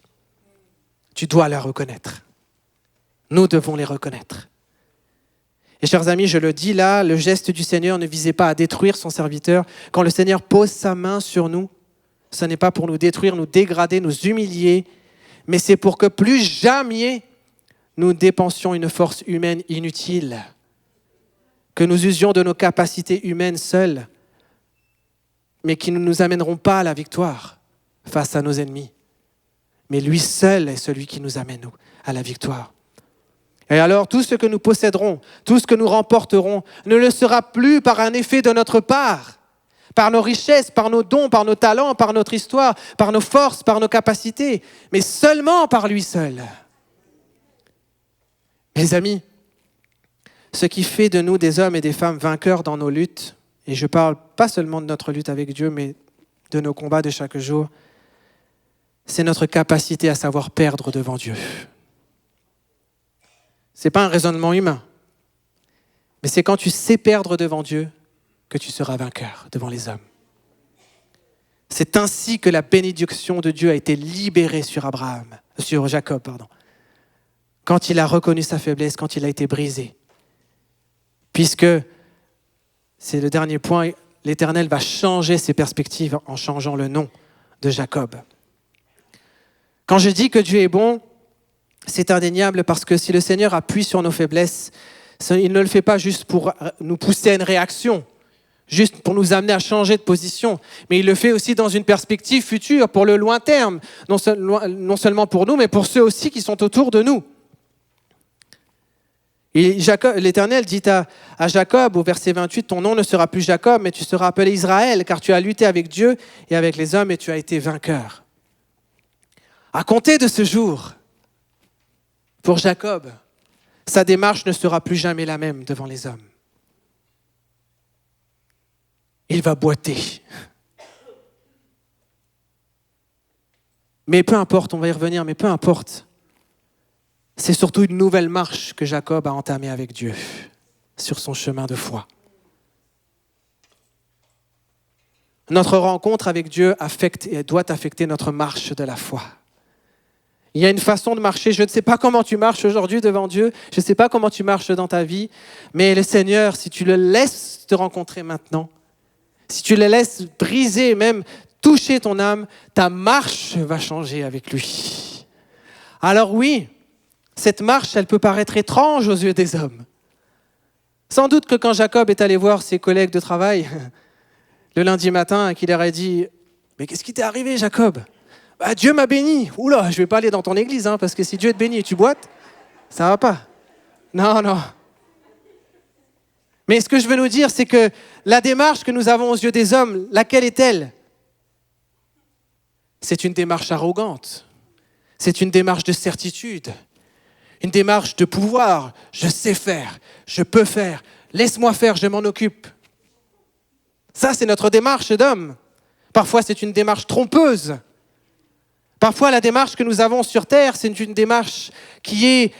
Tu dois la reconnaître. Nous devons les reconnaître. Et chers amis, je le dis là, le geste du Seigneur ne visait pas à détruire son serviteur. Quand le Seigneur pose sa main sur nous, ce n'est pas pour nous détruire, nous dégrader, nous humilier, mais c'est pour que plus jamais nous dépensions une force humaine inutile, que nous usions de nos capacités humaines seules, mais qui ne nous amèneront pas à la victoire face à nos ennemis. Mais lui seul est celui qui nous amène à la victoire. Et alors, tout ce que nous posséderons, tout ce que nous remporterons, ne le sera plus par un effet de notre part, par nos richesses, par nos dons, par nos talents, par notre histoire, par nos forces, par nos capacités, mais seulement par lui seul. Mes amis, ce qui fait de nous des hommes et des femmes vainqueurs dans nos luttes, et je parle pas seulement de notre lutte avec Dieu, mais de nos combats de chaque jour, c'est notre capacité à savoir perdre devant Dieu. Ce n'est pas un raisonnement humain, mais c'est quand tu sais perdre devant Dieu que tu seras vainqueur devant les hommes. C'est ainsi que la bénédiction de Dieu a été libérée sur Jacob, quand il a reconnu sa faiblesse, quand il a été brisé. Puisque, c'est le dernier point, l'Éternel va changer ses perspectives en changeant le nom de Jacob. Quand je dis que Dieu est bon, c'est indéniable parce que si le Seigneur appuie sur nos faiblesses, il ne le fait pas juste pour nous pousser à une réaction, juste pour nous amener à changer de position, mais il le fait aussi dans une perspective future, pour le loin terme, non seulement pour nous, mais pour ceux aussi qui sont autour de nous. Et l'Éternel dit à Jacob, au verset 28, « Ton nom ne sera plus Jacob, mais tu seras appelé Israël, car tu as lutté avec Dieu et avec les hommes et tu as été vainqueur. » À compter de ce jour, pour Jacob, sa démarche ne sera plus jamais la même devant les hommes. Il va boiter. Mais peu importe, on va y revenir, mais peu importe. C'est surtout une nouvelle marche que Jacob a entamée avec Dieu sur son chemin de foi. Notre rencontre avec Dieu affecte et doit affecter notre marche de la foi. Il y a une façon de marcher. Je ne sais pas comment tu marches aujourd'hui devant Dieu. Je ne sais pas comment tu marches dans ta vie. Mais le Seigneur, si tu le laisses te rencontrer maintenant, si tu le laisses briser, même toucher ton âme, ta marche va changer avec lui. Alors oui, cette marche, elle peut paraître étrange aux yeux des hommes. Sans doute que quand Jacob est allé voir ses collègues de travail le lundi matin et qu'il leur a dit « Mais qu'est-ce qui t'est arrivé, Jacob ? » Bah, Dieu m'a béni. Oula, je ne vais pas aller dans ton église, parce que si Dieu te bénit et tu boites, ça ne va pas. Non. Mais ce que je veux nous dire, c'est que la démarche que nous avons aux yeux des hommes, laquelle est-elle ? C'est une démarche arrogante. C'est une démarche de certitude. Une démarche de pouvoir. Je sais faire, je peux faire. Laisse-moi faire, je m'en occupe. Ça, c'est notre démarche d'homme. Parfois, c'est une démarche trompeuse. Parfois, la démarche que nous avons sur terre, c'est une démarche qui est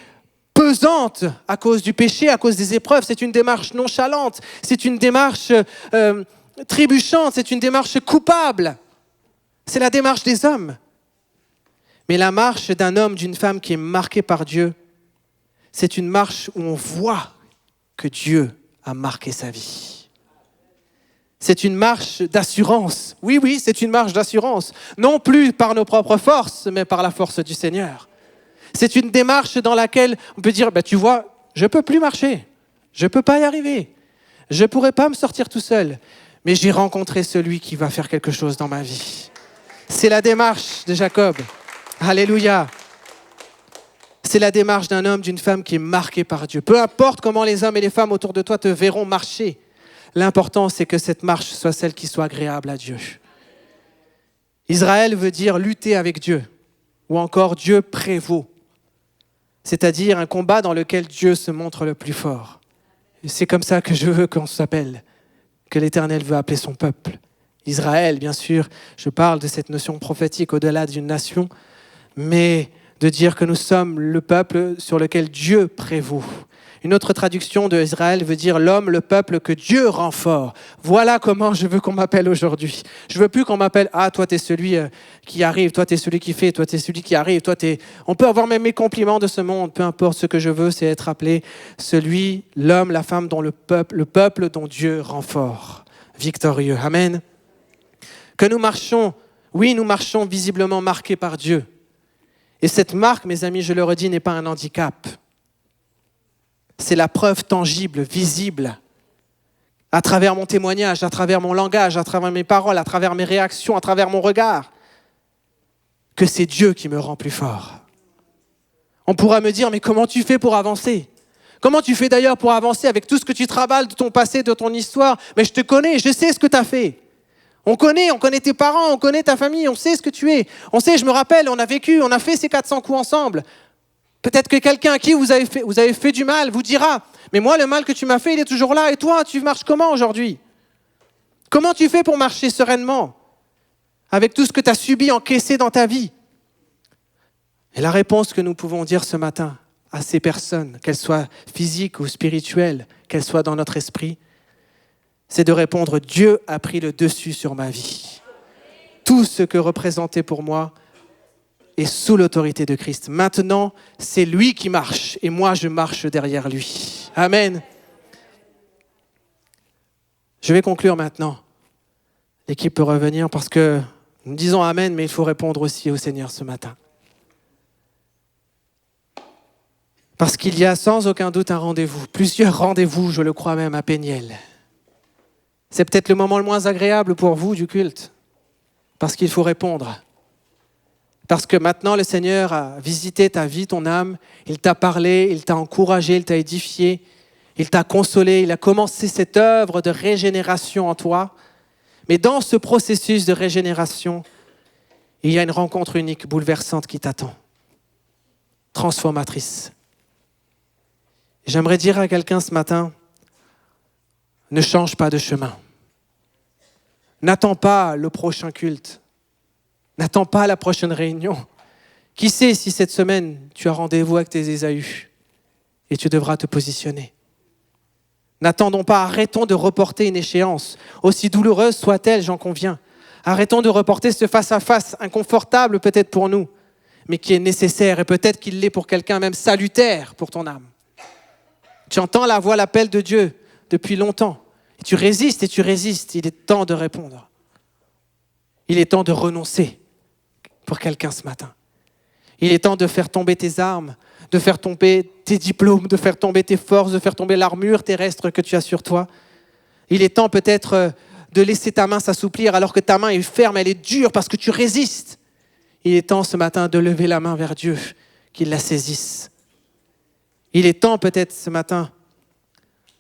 pesante à cause du péché, à cause des épreuves. C'est une démarche nonchalante. C'est une démarche trébuchante. C'est une démarche coupable. C'est la démarche des hommes. Mais la marche d'un homme, d'une femme qui est marquée par Dieu, c'est une marche où on voit que Dieu a marqué sa vie. C'est une marche d'assurance. Oui, c'est une marche d'assurance. Non plus par nos propres forces, mais par la force du Seigneur. C'est une démarche dans laquelle on peut dire, tu vois, je ne peux plus marcher. Je ne peux pas y arriver. Je ne pourrai pas me sortir tout seul. Mais j'ai rencontré celui qui va faire quelque chose dans ma vie. C'est la démarche de Jacob. Alléluia. C'est la démarche d'un homme, d'une femme qui est marquée par Dieu. Peu importe comment les hommes et les femmes autour de toi te verront marcher, l'important c'est que cette marche soit celle qui soit agréable à Dieu. Israël veut dire lutter avec Dieu, ou encore Dieu prévaut. C'est-à-dire un combat dans lequel Dieu se montre le plus fort. Et c'est comme ça que je veux qu'on s'appelle, que l'Éternel veut appeler son peuple. Israël, bien sûr, je parle de cette notion prophétique au-delà d'une nation, mais de dire que nous sommes le peuple sur lequel Dieu prévaut. Une autre traduction de Israël veut dire l'homme, le peuple que Dieu rend fort. Voilà comment je veux qu'on m'appelle aujourd'hui. Je veux plus qu'on m'appelle « Ah, toi, t'es celui qui arrive, toi, t'es celui qui fait, toi, t'es celui qui arrive, toi, t'es... » On peut avoir même mes compliments de ce monde, peu importe. Ce que je veux, c'est être appelé celui, l'homme, la femme, dont le peuple dont Dieu rend fort, victorieux. Amen. Que nous marchons, oui, nous marchons visiblement marqués par Dieu. Et cette marque, mes amis, je le redis, n'est pas un handicap. C'est la preuve tangible, visible, à travers mon témoignage, à travers mon langage, à travers mes paroles, à travers mes réactions, à travers mon regard, que c'est Dieu qui me rend plus fort. On pourra me dire, mais comment tu fais pour avancer ? Comment tu fais d'ailleurs pour avancer avec tout ce que tu travailles de ton passé, de ton histoire ? Mais je te connais, je sais ce que tu as fait. On connaît tes parents, on connaît ta famille, on sait ce que tu es. On sait, je me rappelle, on a vécu, on a fait ces 400 coups ensemble. Peut-être que quelqu'un à qui vous avez fait du mal vous dira « Mais moi, le mal que tu m'as fait, il est toujours là. Et toi, tu marches comment aujourd'hui ? Comment tu fais pour marcher sereinement avec tout ce que tu as subi, encaissé dans ta vie ?» Et la réponse que nous pouvons dire ce matin à ces personnes, qu'elles soient physiques ou spirituelles, qu'elles soient dans notre esprit, c'est de répondre « Dieu a pris le dessus sur ma vie. Tout ce que représentait pour moi est sous l'autorité de Christ. Maintenant, c'est lui qui marche et moi, je marche derrière lui. » Amen. Je vais conclure maintenant. L'équipe peut revenir parce que nous disons Amen, mais il faut répondre aussi au Seigneur ce matin. Parce qu'il y a sans aucun doute un rendez-vous, plusieurs rendez-vous, je le crois même, à Péniel. C'est peut-être le moment le moins agréable pour vous du culte, parce qu'il faut répondre. Parce que maintenant, le Seigneur a visité ta vie, ton âme, il t'a parlé, il t'a encouragé, il t'a édifié, il t'a consolé, il a commencé cette œuvre de régénération en toi. Mais dans ce processus de régénération, il y a une rencontre unique, bouleversante qui t'attend, transformatrice. J'aimerais dire à quelqu'un ce matin, ne change pas de chemin. N'attends pas le prochain culte. N'attends pas la prochaine réunion. Qui sait si cette semaine, tu as rendez-vous avec tes Ésaü et tu devras te positionner. N'attendons pas, arrêtons de reporter une échéance. Aussi douloureuse soit-elle, j'en conviens. Arrêtons de reporter ce face-à-face inconfortable peut-être pour nous, mais qui est nécessaire et peut-être qu'il l'est pour quelqu'un même salutaire pour ton âme. Tu entends la voix, l'appel de Dieu depuis longtemps. Et tu résistes. Il est temps de répondre. Il est temps de renoncer pour quelqu'un ce matin. Il est temps de faire tomber tes armes, de faire tomber tes diplômes, de faire tomber tes forces, de faire tomber l'armure terrestre que tu as sur toi. Il est temps peut-être de laisser ta main s'assouplir alors que ta main est ferme, elle est dure parce que tu résistes. Il est temps ce matin de lever la main vers Dieu, qu'il la saisisse. Il est temps peut-être ce matin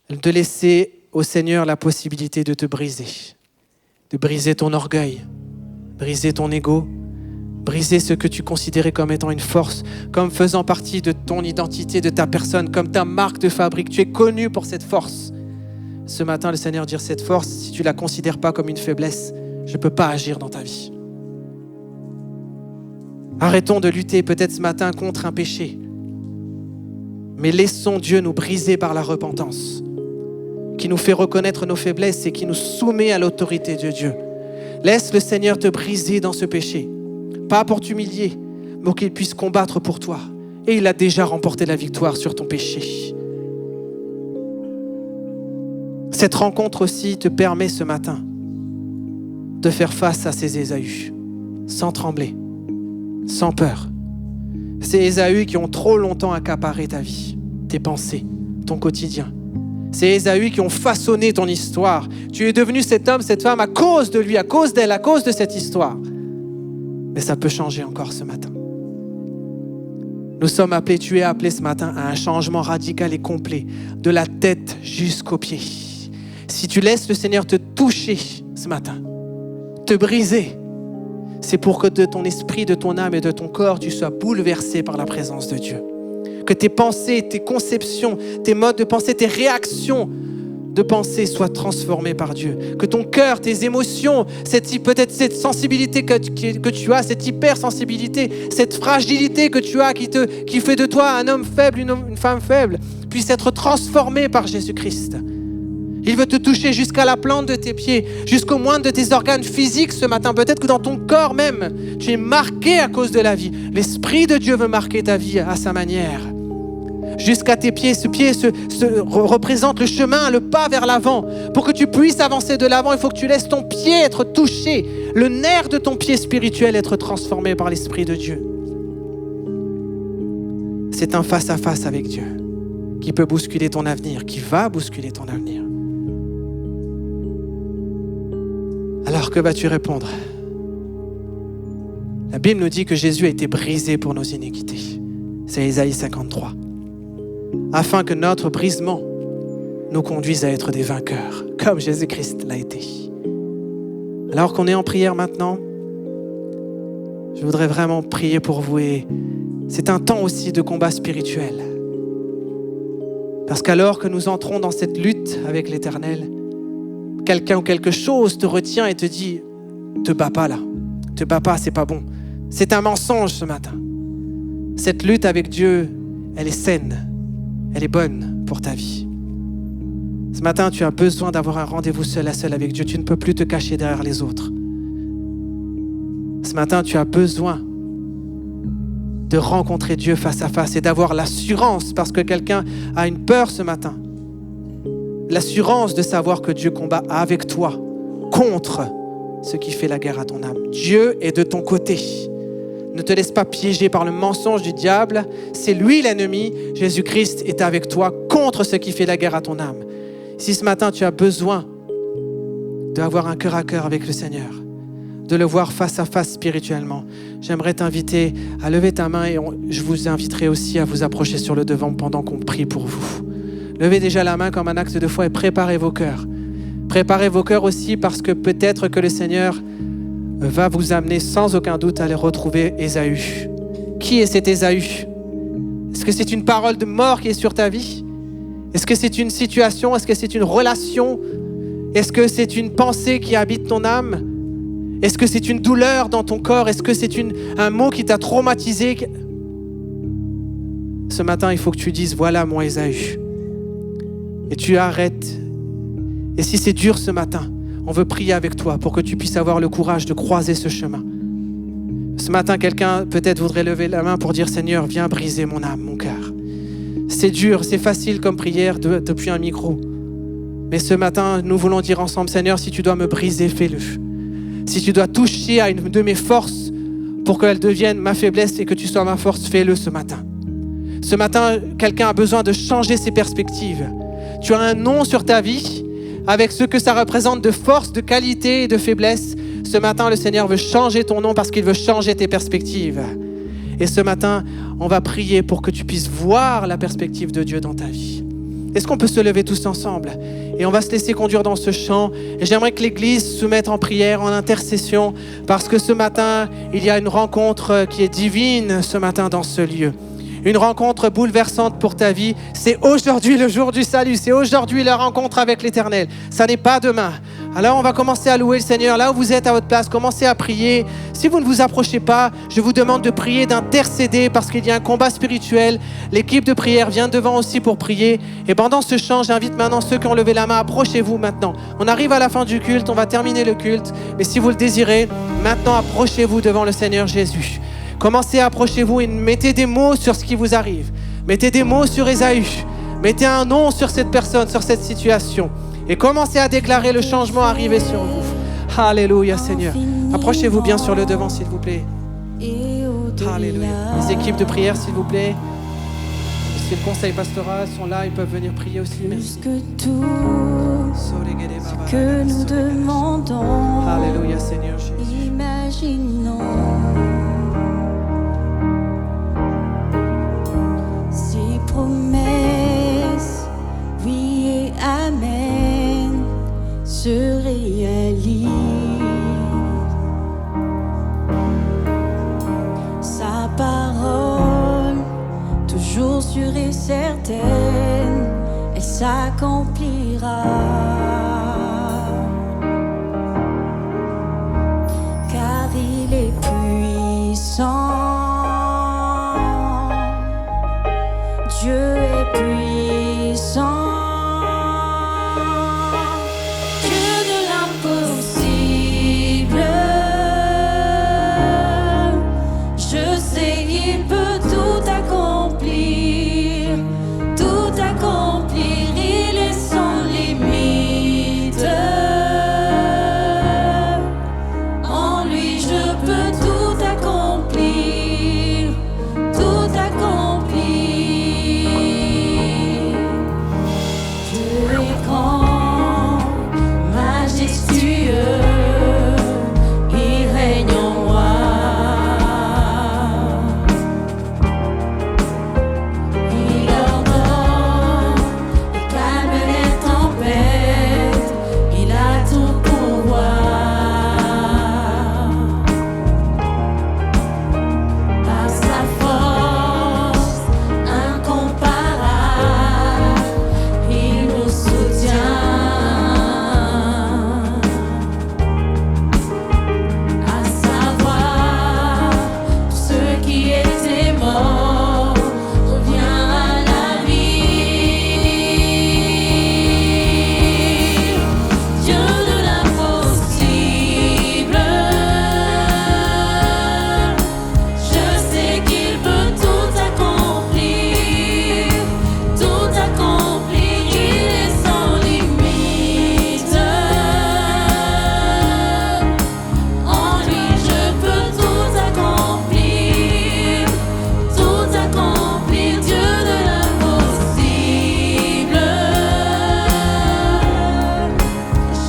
de laisser au Seigneur la possibilité de te briser, de briser ton orgueil, briser ton ego, briser ce que tu considérais comme étant une force, comme faisant partie de ton identité, de ta personne, comme ta marque de fabrique. Tu es connu pour cette force. Ce matin, le Seigneur dit cette force, si tu ne la considères pas comme une faiblesse, je ne peux pas agir dans ta vie. Arrêtons de lutter peut-être ce matin contre un péché, mais laissons Dieu nous briser par la repentance, qui nous fait reconnaître nos faiblesses et qui nous soumet à l'autorité de Dieu. Laisse le Seigneur te briser dans ce péché, pas pour t'humilier, mais qu'il puisse combattre pour toi. Et il a déjà remporté la victoire sur ton péché. Cette rencontre aussi te permet ce matin de faire face à ces Ésaü, sans trembler, sans peur. Ces Ésaü qui ont trop longtemps accaparé ta vie, tes pensées, ton quotidien. Ces Ésaü qui ont façonné ton histoire. Tu es devenu cet homme, cette femme à cause de lui, à cause d'elle, à cause de cette histoire. Mais ça peut changer encore ce matin. Nous sommes appelés, tu es appelé ce matin à un changement radical et complet, de la tête jusqu'aux pieds. Si tu laisses le Seigneur te toucher ce matin, te briser, c'est pour que de ton esprit, de ton âme et de ton corps, tu sois bouleversé par la présence de Dieu. Que tes pensées, tes conceptions, tes modes de pensée, tes réactions de pensée soient transformées par Dieu. Que ton cœur, tes émotions, peut-être cette sensibilité que tu as, cette hypersensibilité, cette fragilité que tu as qui fait de toi un homme faible, une femme faible, puisse être transformée par Jésus-Christ. Il veut te toucher jusqu'à la plante de tes pieds, jusqu'au moindre de tes organes physiques ce matin. Peut-être que dans ton corps même, tu es marqué à cause de la vie. L'Esprit de Dieu veut marquer ta vie à sa manière. Jusqu'à tes pieds, ce pied représente le chemin, le pas vers l'avant. Pour que tu puisses avancer de l'avant, il faut que tu laisses ton pied être touché, le nerf de ton pied spirituel être transformé par l'Esprit de Dieu. C'est un face-à-face avec Dieu qui peut bousculer ton avenir, qui va bousculer ton avenir. Alors que vas-tu répondre? La Bible nous dit que Jésus a été brisé pour nos iniquités. C'est Ésaïe 53. Afin que notre brisement nous conduise à être des vainqueurs, comme Jésus-Christ l'a été. Alors qu'on est en prière maintenant, je voudrais vraiment prier pour vous. Et c'est un temps aussi de combat spirituel. Parce qu'alors que nous entrons dans cette lutte avec l'Éternel, quelqu'un ou quelque chose te retient et te dit « Te bats pas là, te bats pas, c'est pas bon ». C'est un mensonge ce matin. Cette lutte avec Dieu, elle est saine, elle est bonne pour ta vie. Ce matin, tu as besoin d'avoir un rendez-vous seul à seul avec Dieu. Tu ne peux plus te cacher derrière les autres. Ce matin, tu as besoin de rencontrer Dieu face à face et d'avoir l'assurance, parce que quelqu'un a une peur ce matin, l'assurance de savoir que Dieu combat avec toi contre ce qui fait la guerre à ton âme. Dieu est de ton côté. Ne te laisse pas piéger par le mensonge du diable. C'est lui l'ennemi. Jésus-Christ est avec toi contre ce qui fait la guerre à ton âme. Si ce matin tu as besoin d'avoir un cœur à cœur avec le Seigneur, de le voir face à face spirituellement, j'aimerais t'inviter à lever ta main et je vous inviterai aussi à vous approcher sur le devant pendant qu'on prie pour vous. Levez déjà la main comme un acte de foi et préparez vos cœurs. Préparez vos cœurs aussi parce que peut-être que le Seigneur va vous amener sans aucun doute à aller retrouver Ésaü. Qui est cet Ésaü? Est-ce que c'est une parole de mort qui est sur ta vie? Est-ce que c'est une situation? Est-ce que c'est une relation? Est-ce que c'est une pensée qui habite ton âme? Est-ce que c'est une douleur dans ton corps? Est-ce que c'est un mot qui t'a traumatisé? Ce matin, il faut que tu dises, voilà mon Ésaü. Et tu arrêtes. Et si c'est dur ce matin, on veut prier avec toi pour que tu puisses avoir le courage de croiser ce chemin. Ce matin, quelqu'un peut-être voudrait lever la main pour dire, Seigneur, viens briser mon âme, mon cœur. C'est dur, c'est facile comme prière depuis un micro. Mais ce matin, nous voulons dire ensemble, Seigneur, si tu dois me briser, fais-le. Si tu dois toucher à une de mes forces pour qu'elle devienne ma faiblesse et que tu sois ma force, fais-le ce matin. Ce matin, quelqu'un a besoin de changer ses perspectives. Tu as un nom sur ta vie avec ce que ça représente de force, de qualité et de faiblesse. Ce matin, le Seigneur veut changer ton nom parce qu'il veut changer tes perspectives. Et ce matin, on va prier pour que tu puisses voir la perspective de Dieu dans ta vie. Est-ce qu'on peut se lever tous ensemble? Et on va se laisser conduire dans ce chant. Et j'aimerais que l'Église se mette en prière, en intercession, parce que ce matin, il y a une rencontre qui est divine ce matin dans ce lieu. Une rencontre bouleversante pour ta vie. C'est aujourd'hui le jour du salut. C'est aujourd'hui la rencontre avec l'Éternel. Ça n'est pas demain. Alors on va commencer à louer le Seigneur. Là où vous êtes à votre place, commencez à prier. Si vous ne vous approchez pas, je vous demande de prier, d'intercéder parce qu'il y a un combat spirituel. L'équipe de prière vient devant aussi pour prier. Et pendant ce chant, j'invite maintenant ceux qui ont levé la main, approchez-vous maintenant. On arrive à la fin du culte, on va terminer le culte. Mais si vous le désirez, maintenant approchez-vous devant le Seigneur Jésus. Commencez, approchez-vous et mettez des mots sur ce qui vous arrive. Mettez des mots sur Ésaü. Mettez un nom sur cette personne, sur cette situation. et commencez à déclarer le changement arrivé sur vous. Alléluia, Seigneur. Approchez-vous bien sur le devant, s'il vous plaît. Et au-delà. Alléluia. Les équipes de prière, s'il vous plaît. Si le conseil pastoral sont là, ils peuvent venir prier aussi. Plus Merci. que tout ce que nous demandons, Alléluia, Seigneur Jésus. imaginons. Ces promesses, oui et amen, se réalisent. Sa parole, toujours sûre et certaine, elle s'accomplira. Car il est puissant. Dieu est puissant. Dieu de l'impossible. Je sais qu'il peut tout accomplir. Tout accomplir, il est sans limite. En lui je peux tout accomplir. Tout accomplir. Dieu est grand, majestueux, il règne en moi. Il ordonne et calme les tempêtes, il a tout pouvoir. Par sa force incomparable, il nous soutient. À savoir, ceux qui étaient morts revient à la vie. Dieu de l'impossible. Je sais qu'il peut tout accomplir. Tout accomplir, il est sans limite. En lui je peux tout accomplir. Tout accomplir, Dieu de l'impossible.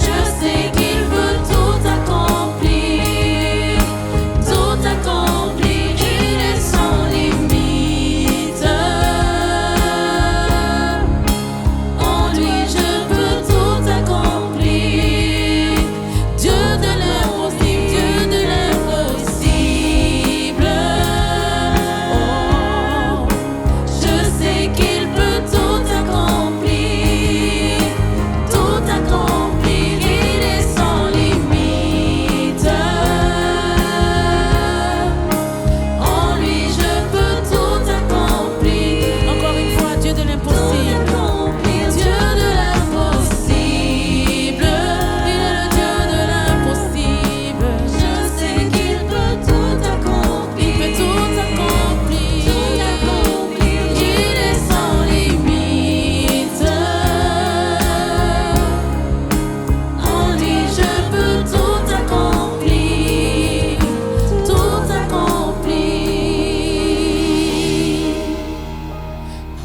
Je sais qu'il peut tout accomplir. Tout accomplir, il est sans limite. En lui je peux tout accomplir. Dieu de l'impossible, Dieu de l'impossible. Oh, je sais qu'il peut tout accomplir. Tout accomplir, il est sans limite. En lui je peux tout accomplir. Encore une fois, Dieu de l'impossible. Dieu de l'impossible. Il est le Dieu de l'impossible. Je sais qu'il peut tout accomplir. Il peut tout accomplir. Il est sans limite. En lui je peux tout accomplir. Tout accomplir.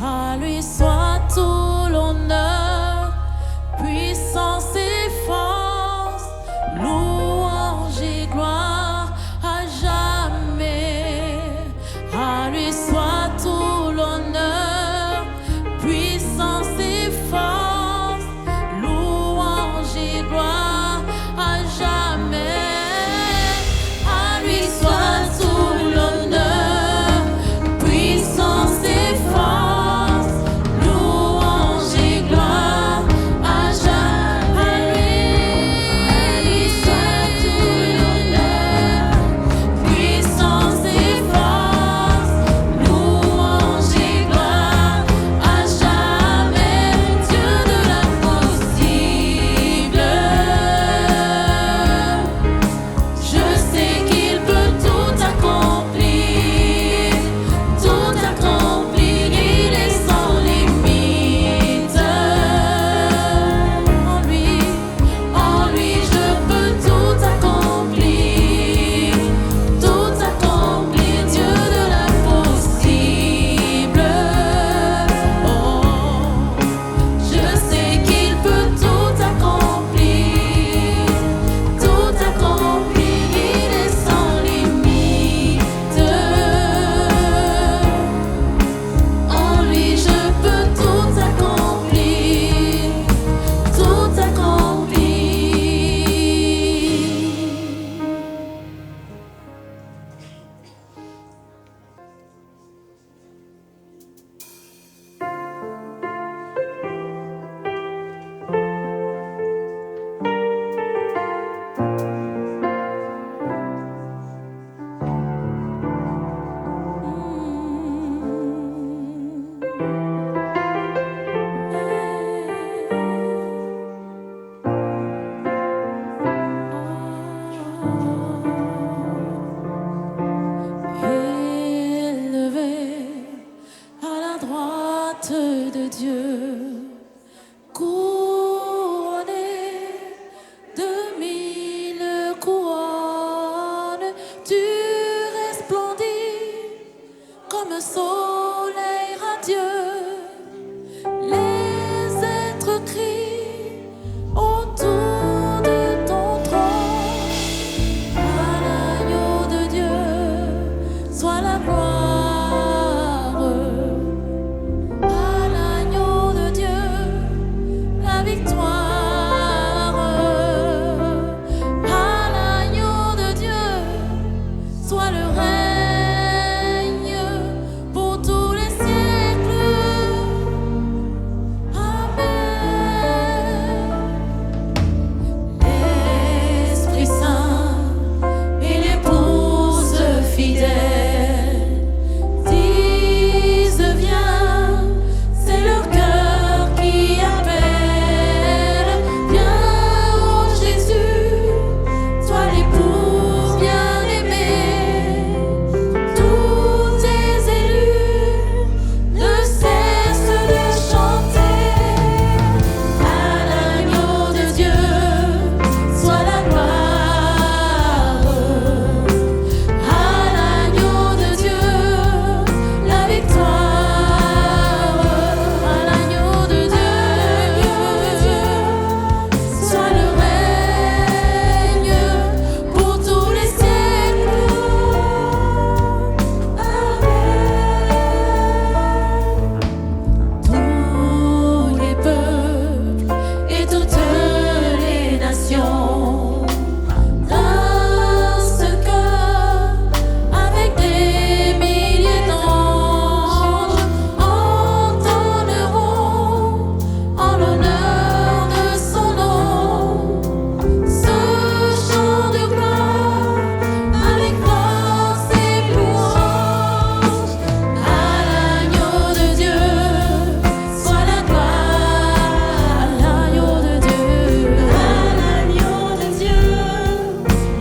À lui soit tout l'honneur, puissance et force, louange et gloire à jamais. À lui soit tout l'honneur, puissance et force, louange et gloire à jamais. À lui soit tout l'honneur, puissance et force, louange de Dieu, couronné de 1000 couronnes, tu resplendis comme un soleil radieux. Les êtres crient autour de ton trône. À l'agneau de Dieu soit la gloire. À l'agneau de Dieu la victoire. À l'agneau de Dieu soit le règne pour tous les siècles. L'Esprit Saint et l'épouse fidèle disent viens, c'est leur cœur qui appelle. Viens, ô Jésus, toi l'époux bien-aimé. Tous tes élus ne cessent de chanter. À l'agneau de Dieu soit la gloire. À l'agneau de Dieu la victoire. À l'agneau de Dieu soit le règne pour tous les siècles. Tous les peuples et toutes les nations d'un seul cœur, avec des milliers d'anges, entonneront en l'honneur de son nom ce chant de gloire avec force et louange. À l'agneau de Dieu soit la gloire. À l'agneau de Dieu,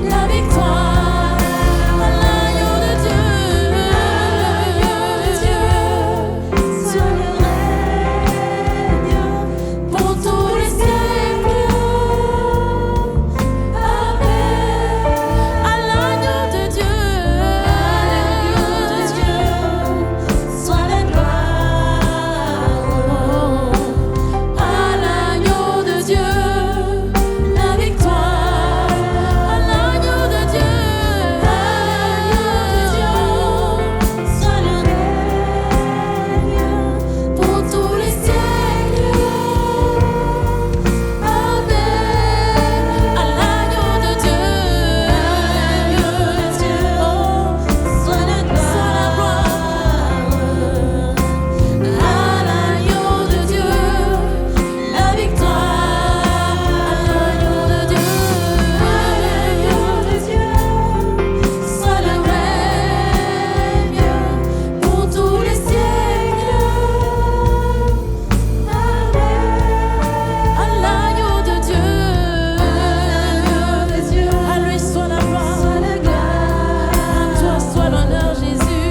la victoire. À l'agneau de Dieu, soit le règne pour tous les siècles. Amen. À l'agneau de Dieu, soit la gloire. À l'agneau de Dieu la victoire. À l'agneau de Dieu, soit le règne pour tous les siècles. Amen. À l'agneau de Dieu, soit la gloire. À l'agneau de Dieu la victoire. À l'agneau de Dieu, soit le règne pour tous les siècles. À l'agneau de Dieu, à lui soit la gloire. À toi soit l'honneur, Jésus.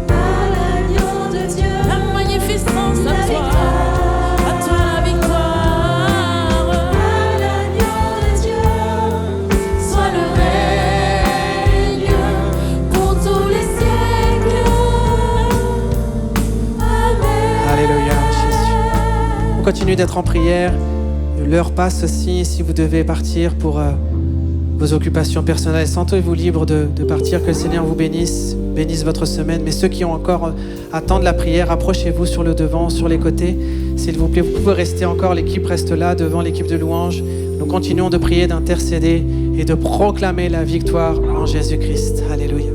À l'agneau de Dieu, la magnificence à toi. À toi la victoire. À l'agneau de Dieu soit le règne pour tous les siècles. Amen. Alléluia, Jésus. On continue d'être en prière. L'heure passe aussi. Si vous devez partir pour vos occupations personnelles, sentez-vous libre de partir. Que le Seigneur vous bénisse votre semaine. Mais ceux qui ont encore à attendre la prière, approchez-vous sur le devant, sur les côtés. S'il vous plaît, vous pouvez rester encore. L'équipe reste là, devant l'équipe de louange. Nous continuons de prier, d'intercéder et de proclamer la victoire en Jésus-Christ. Alléluia.